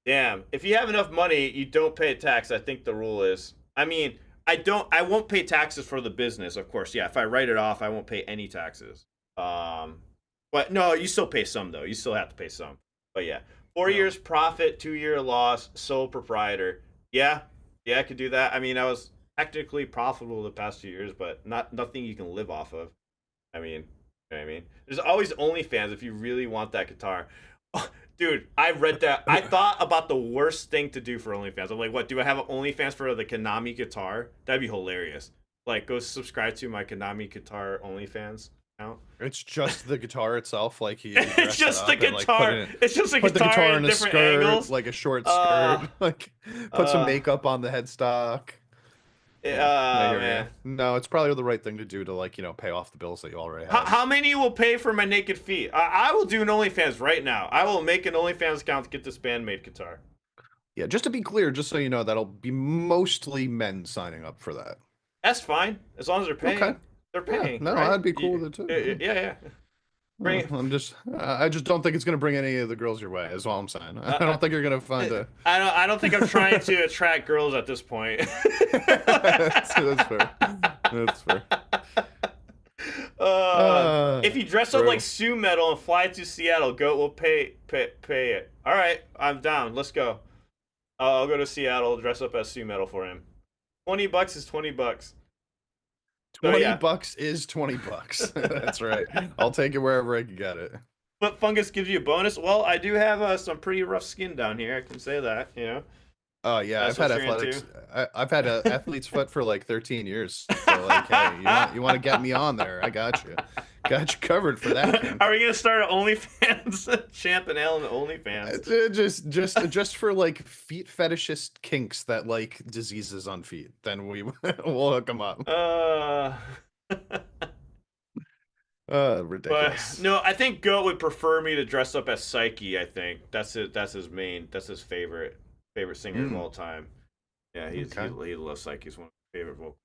Damn, if you have enough money, you don't pay tax. I think the rule is. I mean, I won't pay taxes for the business, of course. Yeah, if I write it off, I won't pay any taxes. But no, you still pay some though. You still have to pay some. But yeah, 4 years profit, 2-year loss, sole proprietor. Yeah, I could do that. I mean, I was technically profitable the past 2 years, but nothing you can live off of. I mean, you know what I mean? There's always OnlyFans if you really want that guitar. Oh, dude, I read that. I thought about the worst thing to do for OnlyFans. I'm like, what? Do I have an OnlyFans for the Konami guitar? That'd be hilarious. Like, go subscribe to my Konami guitar OnlyFans account. It's just the guitar itself, like it's just the guitar. It's just a guitar in different skirt, angles, like a short skirt. Like, put some makeup on the headstock. Man. No, it's probably the right thing to do to, like, pay off the bills that you already have. How many will pay for my naked feet? I will do an OnlyFans right now. I will make an OnlyFans account to get this Band-Maid guitar. Yeah, just to be clear, just so you know, that'll be mostly men signing up for that. That's fine, as long as they're paying. Okay. They're paying. Yeah, no, right? I'd be cool with it too. Yeah. I just don't think it's gonna bring any of the girls your way. Is all I'm saying. I don't think you're gonna find a. I don't think I'm trying to attract girls at this point. That's fair. That's fair. If you dress up like Sue Metal and fly to Seattle, Goat will pay it. All right, I'm down. Let's go. I'll go to Seattle, dress up as Sue Metal for him. $20 is $20. So, 20 yeah. bucks is 20 bucks. That's right. I'll take it wherever I can get it. But fungus gives you a bonus. Well, I do have some pretty rough skin down here. I can say that. You know. Oh yeah, That's I've had what you're athletics. into? I've had a athlete's foot for like 13 years. So like, hey, you want to get me on there? I got you covered for that. King. Are we gonna start an OnlyFans? Champ and L and OnlyFans. Just for like feet fetishist kinks that like diseases on feet. Then we'll hook them up. Ridiculous. But no, I think Goat would prefer me to dress up as Psyche. I think that's it. That's his main. That's his favorite singer of all time. Yeah, he loves Psyche. He's one of my favorite vocals.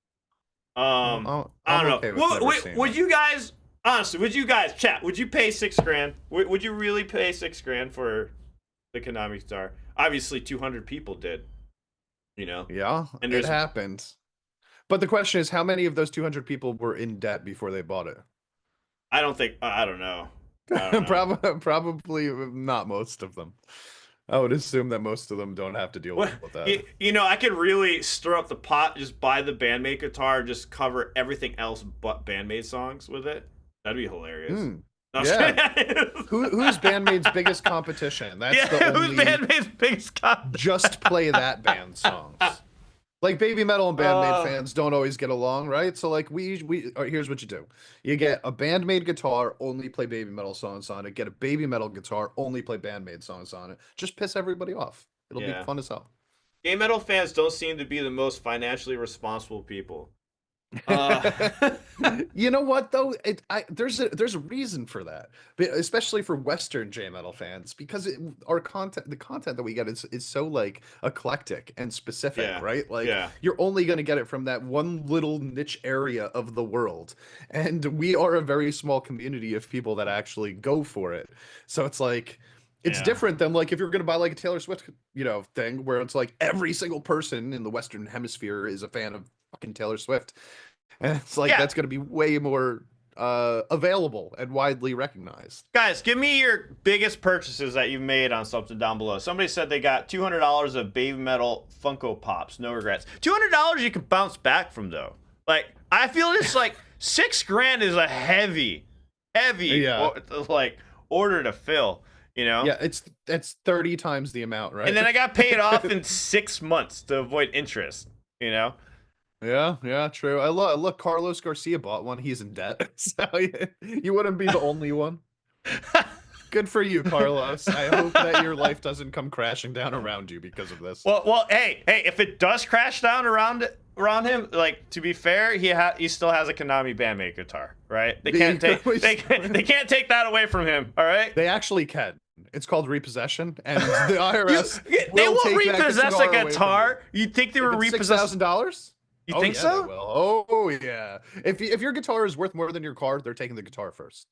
I don't know. Okay would you guys honestly? Would you guys chat? Would you pay $6,000? Would you really pay $6,000 for the Konami guitar? Obviously, 200 people did. You know. Yeah, and it happened. But the question is, how many of those 200 people were in debt before they bought it? I don't think. I don't know. Probably not most of them. I would assume that most of them don't have to deal with that. You know, I could really stir up the pot, just buy the Band-Maid guitar, and just cover everything else but Band-Maid songs with it. That'd be hilarious. No, yeah. Who's Band-Maid's biggest competition? That's the only... Who's Band-Maid's biggest competition? Just play that band songs. Like BABYMETAL and Band-Maid fans don't always get along, right? So like here's what you do. You get a Band-Maid guitar, only play BABYMETAL songs on it. Get a BABYMETAL guitar, only play Band-Maid songs on it. Just piss everybody off. It'll be fun as hell. Gay metal fans don't seem to be the most financially responsible people. You know what though? There's a reason for that, especially for Western J metal fans, because the content that we get is so like eclectic and specific, right? Like you're only going to get it from that one little niche area of the world, and we are a very small community of people that actually go for it. So it's like it's different than like if you're going to buy like a Taylor Swift, thing where it's like every single person in the Western Hemisphere is a fan of fucking Taylor Swift, and it's like that's going to be way more available and widely recognized. Guys, give me your biggest purchases that you've made on something down below. Somebody said they got $200 of BABYMETAL Funko Pops. No regrets. $200 you can bounce back from though. Like I feel it's like $6,000 is a heavy like order to fill. You know? Yeah, it's 30 times the amount, right? And then I got paid off in 6 months to avoid interest. You know? Yeah, true. I look, Carlos Garcia bought one. He's in debt, so you wouldn't be the only one. Good for you, Carlos. I hope that your life doesn't come crashing down around you because of this. Well, hey, if it does crash down around him, like to be fair, he still has a Konami Band-Maid guitar, right? They can't take they can't take that away from him. All right? They actually can. It's called repossession, and the IRS they won't repossess a guitar. You'd think they were repossessed $6,000? You think so? Oh yeah. If your guitar is worth more than your car, they're taking the guitar first.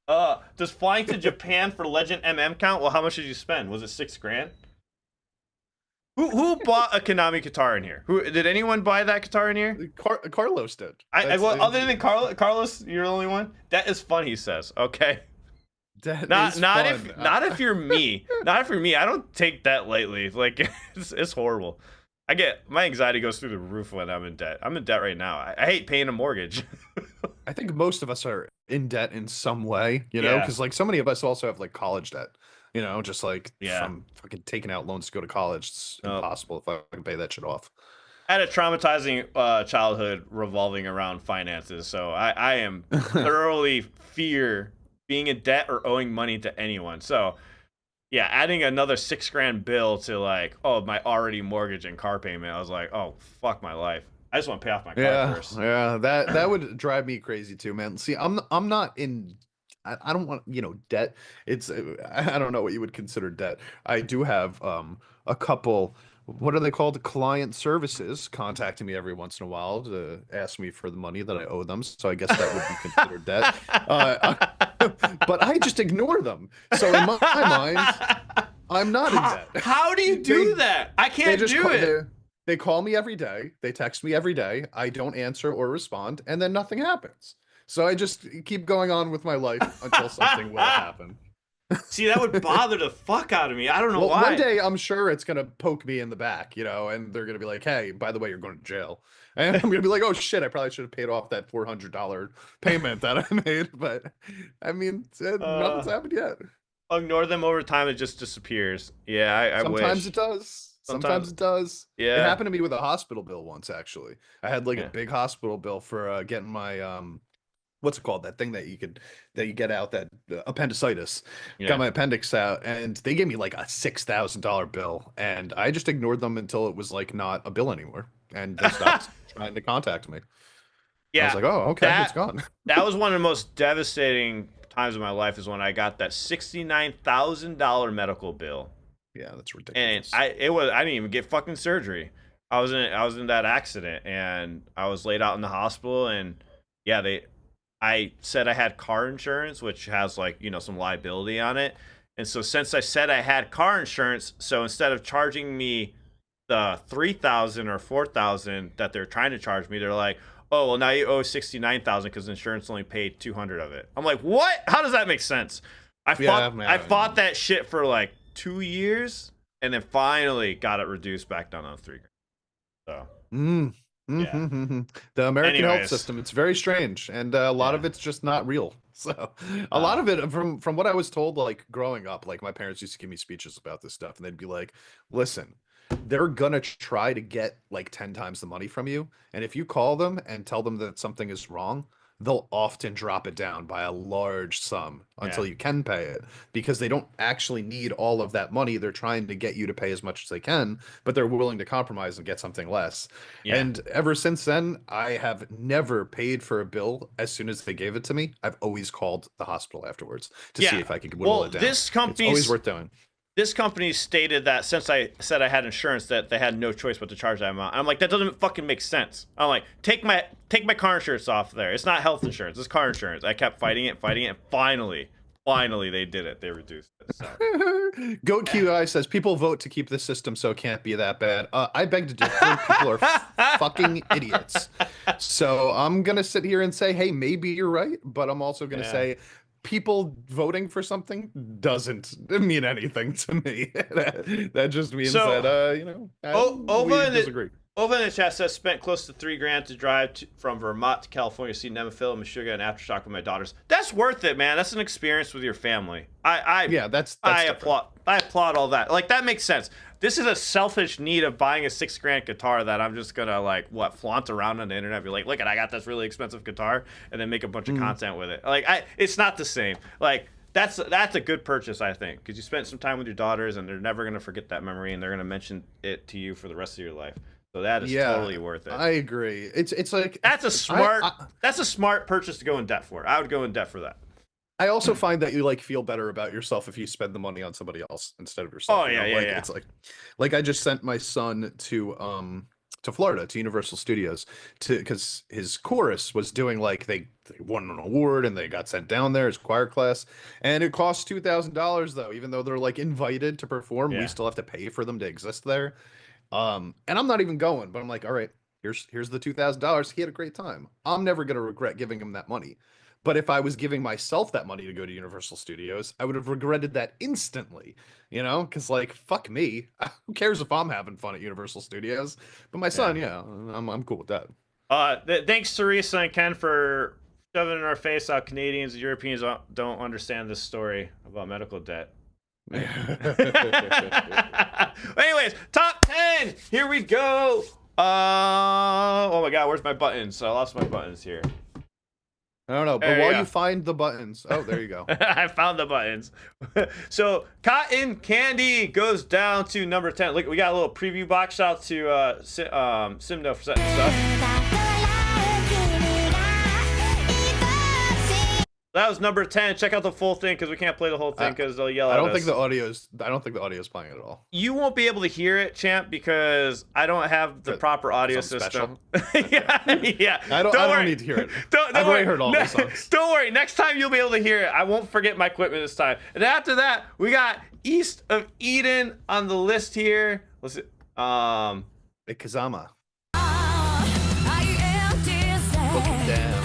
Does flying to Japan for Legend MM count? Well, how much did you spend? Was it $6,000? Who bought a Konami guitar in here? Who did anyone buy that guitar in here? Carlos did. Well, other than Carlos, you're the only one. That is fun, he says. Okay. Not if you're me. Not if you're me. I don't take that lightly. Like it's horrible. My anxiety goes through the roof when I'm in debt. I'm in debt right now. I hate paying a mortgage. I think most of us are in debt in some way, because like so many of us also have like college debt, just like from fucking taking out loans to go to college. It's impossible if I can pay that shit off. I had a traumatizing childhood revolving around finances, so I am thoroughly fear being in debt or owing money to anyone. So yeah, adding another $6,000 bill to like, my already mortgage and car payment, I was like, oh, fuck my life. I just want to pay off my car first. Yeah, that would drive me crazy too, man. See, I'm not in, I don't want, debt. It's, I don't know what you would consider debt. I do have a couple, what are they called? Client services contacting me every once in a while to ask me for the money that I owe them. So I guess that would be considered debt. But I just ignore them. So in my mind, I'm not in debt. How do you do that? I can't do it. They call me every day. They text me every day. I don't answer or respond, and then nothing happens. So I just keep going on with my life until something will happen. See, that would bother the fuck out of me. I don't know Well, why. one day I'm sure it's gonna poke me in the back, and they're gonna be like, "Hey, by the way, you're going to jail," and I'm gonna be like, "Oh shit, I probably should have paid off that $400 payment that I made." But I mean, nothing's happened yet. I'll ignore them over time. It just disappears. Yeah, I Sometimes wish. it does. Sometimes it does. Yeah. It happened to me with a hospital bill once, actually. I had like Yeah. a big hospital bill for getting my what's it called? That thing that you get out, that appendicitis. Yeah. Got my appendix out, and they gave me like a $6,000 bill, and I just ignored them until it was like not a bill anymore, and they stopped trying to contact me. Yeah. I was like, oh, okay, it's gone. That was one of the most devastating times of my life, is when I got that $69,000 medical bill. Yeah, that's And ridiculous. I didn't even get fucking surgery. I was in that accident, and I was laid out in the hospital, and yeah, I said I had car insurance, which has like, some liability on it. And so since I said I had car insurance, so instead of charging me the $3,000 or $4,000 that they're trying to charge me, they're like, "Oh, well, now you owe $69,000 because insurance only paid $200 of it." I'm like, what? How does that make sense? I fought that shit for like 2 years, and then finally got it reduced back down to $3,000. So The American health Anyways. system, it's very strange, and a lot of it's just not real. So a lot of it, from what I was told, like growing up, like my parents used to give me speeches about this stuff, and they'd be like, "Listen, they're gonna try to get like 10 times the money from you, and if you call them and tell them that something is wrong, they'll often drop it down by a large sum until you can pay it, because they don't actually need all of that money. They're trying to get you to pay as much as they can, but they're willing to compromise and get something less." Yeah. And ever since then, I have never paid for a bill as soon as they gave it to me. I've always called the hospital afterwards to see if I could whittle it down. This It's always worth doing. This company stated that since I said I had insurance, that they had no choice but to charge that amount. I'm like, that doesn't fucking make sense. I'm like, take my car insurance off there. It's not health insurance. It's car insurance. I kept fighting it, and finally they did it. They reduced it. So. Goat QI says people vote to keep the system, so it can't be that bad. I beg to differ. People are fucking idiots. So I'm gonna sit here and say, hey, maybe you're right, but I'm also gonna say, people voting for something doesn't mean anything to me. that just means that we disagree. Over in the chat says, spent close to $3,000 to drive from Vermont to California to see Nemophila, Meshuggah, and Aftershock with my daughters. That's worth it, man. That's an experience with your family. That's I applaud all that. Like, that makes sense. This is a selfish need of buying a $6,000 guitar that I'm just gonna flaunt around on the internet. Be like, look, I got this really expensive guitar, and then make a bunch of content with it. It's not the same. Like, that's a good purchase, I think, because you spent some time with your daughters, and they're never gonna forget that memory, and they're gonna mention it to you for the rest of your life. So that is totally worth it. I agree. It's like that's a smart purchase to go in debt for. I would go in debt for that. I also find that you feel better about yourself if you spend the money on somebody else instead of yourself. Oh yeah. It's like I just sent my son to Florida, to Universal Studios, because his chorus was doing they won an award and they got sent down there as choir class, and it costs $2,000 though. Even though they're invited to perform, we still have to pay for them to exist there. And I'm not even going, but I'm like, all right, here's the $2,000. He had a great time. I'm never gonna regret giving him that money. But if I was giving myself that money to go to Universal Studios, I would have regretted that instantly, because fuck me. Who cares if I'm having fun at Universal Studios? But my son, I'm cool with that. Thanks, Teresa and Ken, for shoving in our face how Canadians and Europeans don't understand this story about medical debt. Anyways, top 10. Here we go. Oh my God, where's my buttons? I lost my buttons here. I don't know, but while you find the buttons, there you go. I found the buttons. So Cotton Candy goes down to number 10. Look, we got a little preview box. Shout out to Simno for setting this up. That was number 10. Check out the full thing, because we can't play the whole thing because they'll yell at us. I don't think the audio's playing at all. You won't be able to hear it, champ, because I don't have the proper audio system. yeah. I don't need to hear it. I've already heard all the songs. Don't worry. Next time you'll be able to hear it. I won't forget my equipment this time. And after that, we got East of Eden on the list here. What's it? Kazama. Looking down.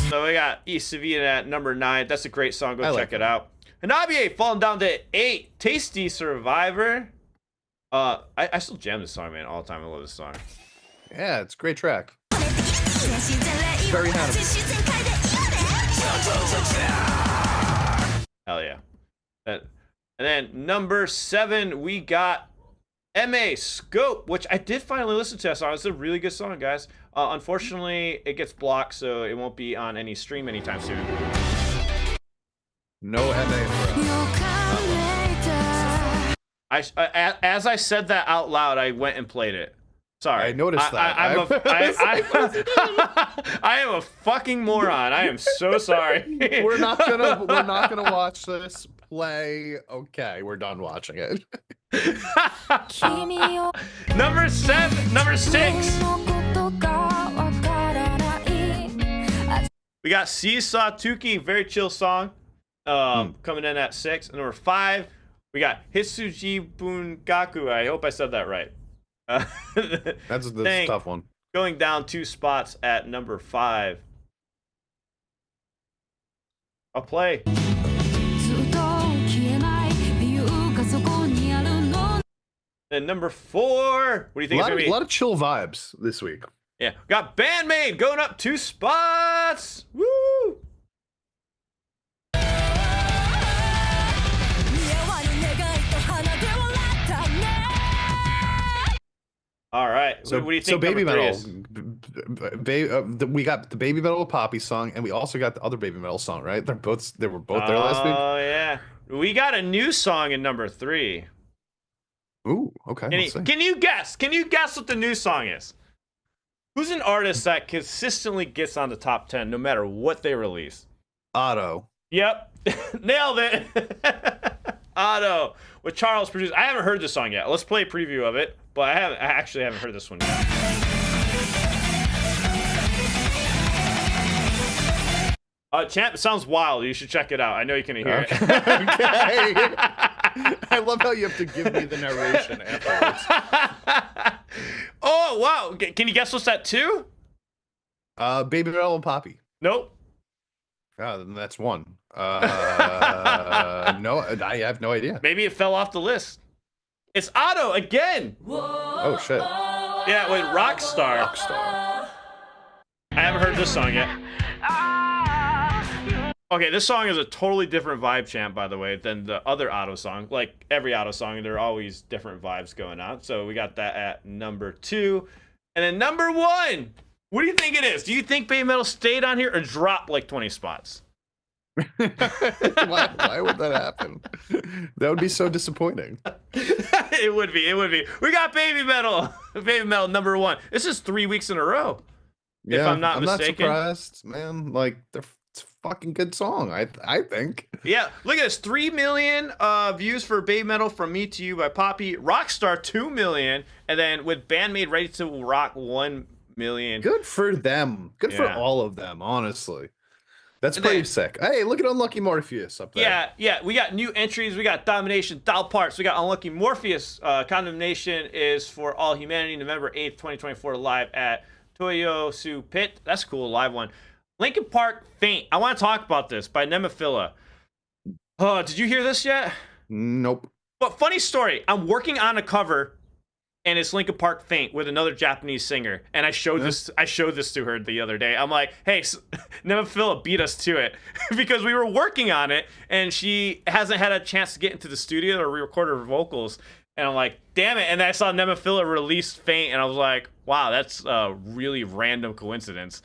So we got East Savina at number 9. That's a great song. Go I check like it out. Hanabiye falling down to 8. Tasty Survivor. I still jam this song, man, all the time. I love this song. Yeah, it's a great track. Very Hannibal. Hell yeah. And then number 7, we got MA Scope, which I did finally listen to that song. It's a really good song, guys. Unfortunately, it gets blocked, so it won't be on any stream anytime soon. No MA. As I said that out loud, I went and played it. Sorry. I noticed that. I am a fucking moron. I am so sorry. We're not gonna watch this play. Okay, we're done watching it. Number 6. We got Seesaw Tuki, very chill song. Coming in at 6. And number 5, we got Hitsuji Bungaku. I hope I said that right. That's a tough one. Going down 2 spots at number 5. I'll play. And number 4. What do you think it's gonna be? A lot of chill vibes this week. Yeah, got Band-Maid going up 2 spots. Woo! All right. So, what do you think? So BABYMETAL, we got the BABYMETAL Poppy song, and we also got the other BABYMETAL song, right? They were both there last week. Oh yeah, we got a new song in number 3. Ooh, okay. Can you guess? Can you guess what the new song is? Who's an artist that consistently gets on the top 10 no matter what they release? Otto. Yep, nailed it. Otto with Charles produced. I haven't heard this song yet. Let's play a preview of it, but I actually haven't heard this one yet. Champ, it sounds wild. You should check it out. I know you can hear it. Okay. I love how you have to give me the narration afterwards. Oh, wow. Can you guess what's that 2? BABYMETAL and Poppy. Nope. Then that's 1. No, I have no idea. Maybe it fell off the list. It's Otto again. Oh, shit. Yeah, with Rockstar. Rockstar. I haven't heard this song yet. Okay, this song is a totally different vibe, Champ, by the way, than the other Otto song. Like every Otto song, there are always different vibes going on. So we got that at number 2. And then number 1, what do you think it is? Do you think BABYMETAL stayed on here or dropped like 20 spots? Why would that happen? That would be so disappointing. It would be. We got BABYMETAL. BABYMETAL number 1. This is 3 weeks in a row. Yeah, if I'm not mistaken. Not surprised, man. Like it's a fucking good song, I think. Yeah, look at this. 3 million views for BABYMETAL from Me to You by Poppy. Rockstar 2 million, and then with Band-Maid Ready to Rock 1 million. Good for them. Good for all of them, honestly. That's pretty sick. Hey, look at Unlucky Morpheus up there. Yeah. We got new entries. We got Domination, Doll Parts. We got Unlucky Morpheus. Condemnation is for All Humanity, November 8th, 2024, live at Toyosu Pit. That's a cool live one. Linkin Park Faint. I want to talk about this by Nemophila. Did you hear this yet? Nope. But funny story. I'm working on a cover, and it's Linkin Park Faint with another Japanese singer. And I showed this to her the other day. I'm like, hey, Nemophila beat us to it because we were working on it, and she hasn't had a chance to get into the studio to re-record her vocals. And I'm like, damn it. And then I saw Nemophila release Faint, and I was like, wow, that's a really random coincidence.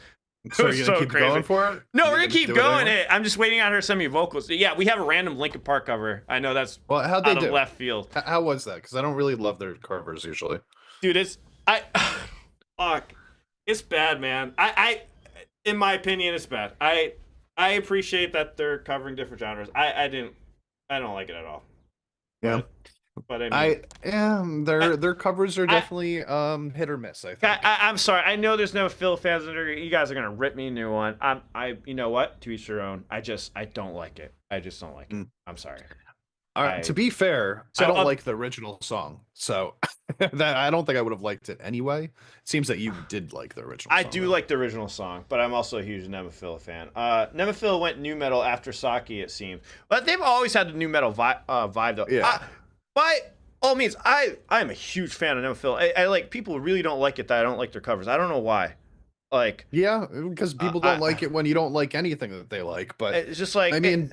So you're going to keep going for it? No, we're going to keep going. I'm just waiting on her to send me vocals. Yeah, we have a random Linkin Park cover. I know that's how'd they out do? of left field. How was that? Because I don't really love their covers usually. Dude, it's bad, man. In my opinion, it's bad. I appreciate that they're covering different genres. I don't like it at all. Yeah. But I mean, their covers are definitely hit or miss. I think. I'm sorry. I know there's no Phil fans. You guys are gonna rip me a new one. You know what? To each their own. I don't like it. I just don't like it. I'm sorry. To be fair, I So don't like the original song, so that I don't think I would have liked it anyway. It seems that you did like the original I song, do though. like the original song, but I'm also a huge Nemophila fan. Nemophila went new metal after Saki, it seems, but they've always had the new metal vibe though. Yeah. By all means, I'm a huge fan of Nemophila. I like people really don't like it that I don't like their covers. I don't know why. Like, Yeah, because people don't like it when you don't like anything that they like, but it's just like I mean,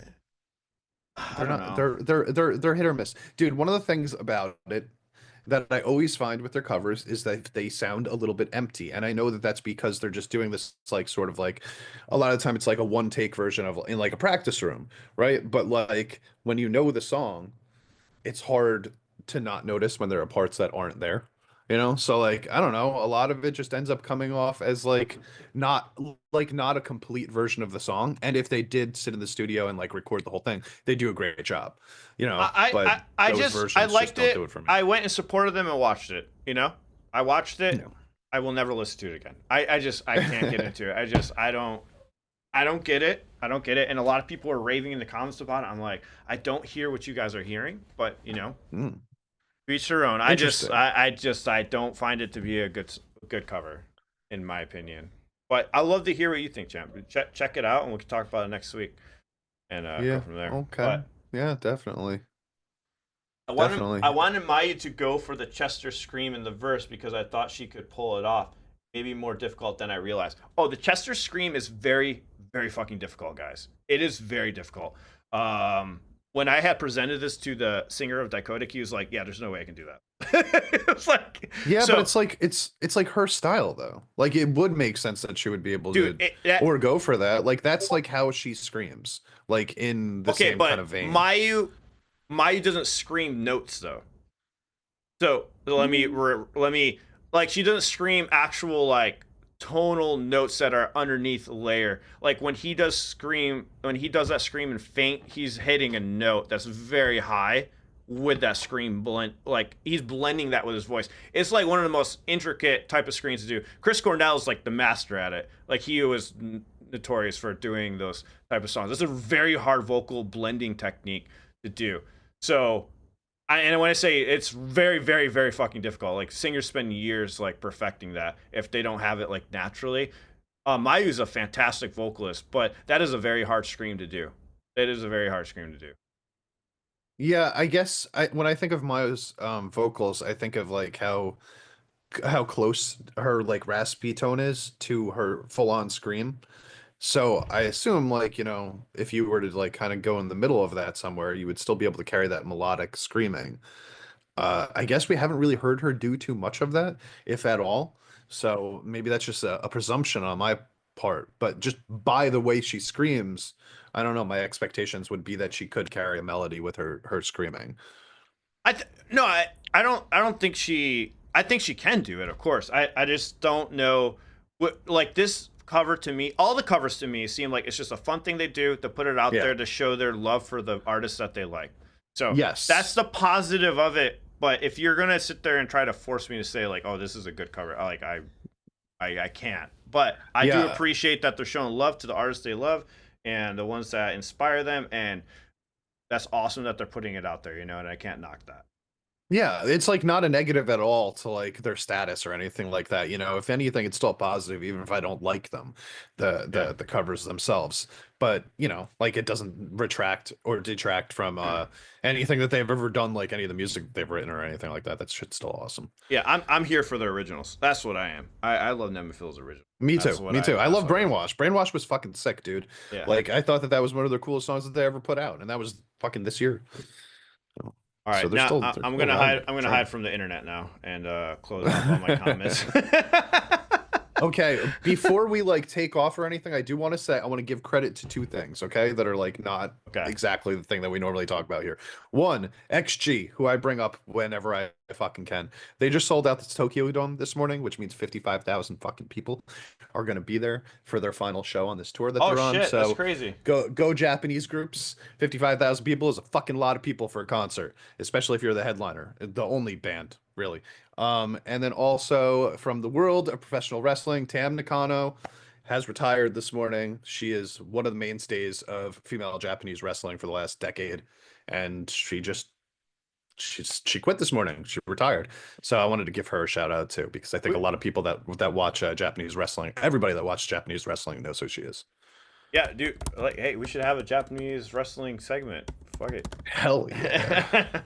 I they're don't not know. they're hit or miss. Dude, one of the things about it that I always find with their covers is that they sound a little bit empty. And I know that that's because they're just doing this like sort of like a lot of the time it's like a one take version of in like a practice room, right? But like when you know the song, it's hard to not notice when there are parts that aren't there. So like I don't know, a lot of it just ends up coming off as not not a complete version of the song. And if they did sit in the studio and like record the whole thing, they do a great job, but those I versions just liked don't do it. it for me. I went and supported them and watched it. I watched it. No. I will never listen to it again. I can't get into it. I don't get it. I don't get it. And a lot of people are raving in the comments about it. I'm like, I don't hear what you guys are hearing, but Mm, each their own. interesting. I don't find it to be a good cover, in my opinion. But I'd love to hear what you think, champ. Check it out, and we can talk about it next week and go Yeah, from there. okay. But Yeah, definitely. I Definitely. wanted Maya to go for the Chester scream in the verse because I thought she could pull it off. Maybe more difficult than I realized. Oh, the Chester scream is very, very fucking difficult, guys. It is very difficult. When I had presented this to the singer of Dicodec, he was like, "Yeah, there's no way I can do that." It's like, Yeah, but so, it's like her style though. Like it would make sense that she would be able dude, to or go for that. Like that's like how she screams. Like in the okay, same kind but of vein. Mayu doesn't scream notes though. So let me like she doesn't scream actual like tonal notes that are underneath the layer. Like when he does that scream and faint, he's hitting a note that's very high with that scream blend. Like he's blending that with his voice. It's like one of the most intricate type of screams to do. Chris Cornell is like the master at it. Like he was notorious for doing those type of songs. It's a very hard vocal blending technique to do. So and when I say it's very, very, very fucking difficult, like singers spend years like perfecting that if they don't have it like naturally. Mayu's a fantastic vocalist, but that is a very hard scream to do. It is a very hard scream to do. Yeah, I guess when I think of Maya's vocals, I think of like how close her like raspy tone is to her full-on scream. So I assume like, if you were to like kind of go in the middle of that somewhere, you would still be able to carry that melodic screaming. I guess we haven't really heard her do too much of that, if at all. So maybe that's just a presumption on my part. But just by the way she screams, I don't know. My expectations would be that she could carry a melody with her screaming. No, I don't think she. I think she can do it. Of course, I just don't know. Like this cover to me, all the covers to me seem like it's just a fun thing they do to put it out Yeah. there to show their love for the artists that they like. So that's Yes. the positive of it. But if you're gonna sit there and try to force me to say like, oh, this is a good cover, I can't. But I do Yeah. appreciate that they're showing love to the artists they love and the ones that inspire them, and that's awesome that they're putting it out there, and I can't knock that. Yeah, it's like not a negative at all to like their status or anything like that. If anything, it's still positive, even if I don't like them, the Yeah. the covers themselves. But like it doesn't retract or detract from anything that they've ever done, like any of the music that they've written or anything like that. That shit's still awesome. Yeah, I'm here for the originals. That's what I am. I love Nemophila's original. Me That's too. what Me too. I that's love what I love. Brainwash. Brainwash was fucking sick, dude. Yeah. Like I thought that was one of the coolest songs that they ever put out, and that was fucking this year. So, All so right. they're Now still they're I'm still gonna hide. relevant. I'm gonna Sure. hide from the internet now and close off all my comments. Okay, before we like take off or anything, I do want to say I want to give credit to two things, okay, that are like not Okay. exactly the thing that we normally talk about here. One, XG, who I bring up whenever I fucking can. They just sold out the Tokyo Dome this morning, which means 55,000 fucking people are going to be there for their final show on this tour that Oh they're on. shit, that's So crazy. go Japanese groups. 55,000 people is a fucking lot of people for a concert, especially if you're the headliner, the only band, really. And then also from the world of professional wrestling, Tam Nakano has retired this morning. She is one of the mainstays of female Japanese wrestling for the last decade. and she quit this morning. She retired. So I wanted to give her a shout out too, because I think a lot of people that watch Japanese wrestling, everybody that watches Japanese wrestling knows who she is. Yeah, dude. Like, hey, we should have a Japanese wrestling segment. Fuck it. Hell yeah.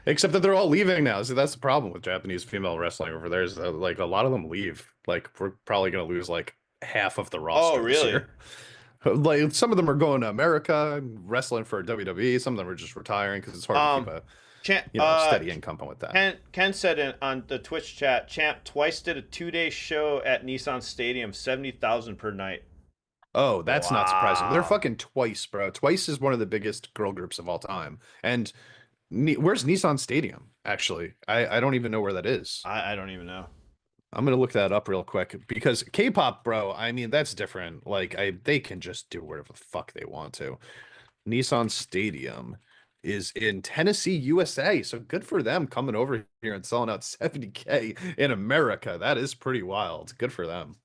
Except that they're all leaving now. So that's the problem with Japanese female wrestling over there is that, like, a lot of them leave. Like, we're probably going to lose like half of the roster this really? year. Like, some of them are going to America and wrestling for WWE. Some of them are just retiring because it's hard to keep a steady income with that. Ken said on the Twitch chat, Champ twice did a 2-day show at Nissan Stadium, 70,000 per night. Oh, that's not surprising. They're fucking Twice, bro. Twice is one of the biggest girl groups of all time. And where's Nissan Stadium, actually? I don't even know where that is. I don't even know. I'm gonna look that up real quick because K-pop, bro, I mean, that's different. Like, they can just do whatever the fuck they want to. Nissan Stadium is in Tennessee, USA. So good for them coming over here and selling out 70K in America. That is pretty wild. Good for them.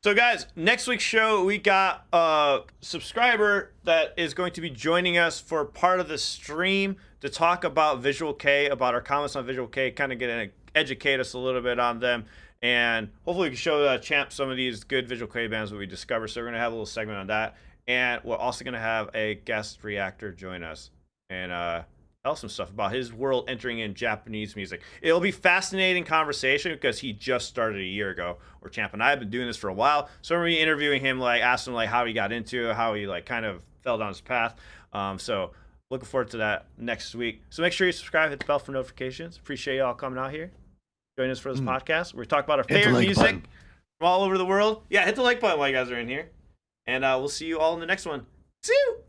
So, guys, next week's show, we got a subscriber that is going to be joining us for part of the stream to talk about Visual K, about our comments on Visual K, kind of educate us a little bit on them, and hopefully we can show Champ some of these good Visual K bands that we discover. So we're going to have a little segment on that, and we're also going to have a guest reactor join us and tell some stuff about his world entering in Japanese music. It'll be fascinating conversation because he just started a year ago, or Champ and I have been doing this for a while. So we're gonna be interviewing him, like asking him like how he got into it, how he like kind of fell down his path. So looking forward to that next week. So make sure you subscribe, hit the bell for notifications. Appreciate y'all coming out here, joining us for this podcast. We're talking about our favorite music from all over the world. Yeah, hit the like button while you guys are in here. And we'll see you all in the next one. See you!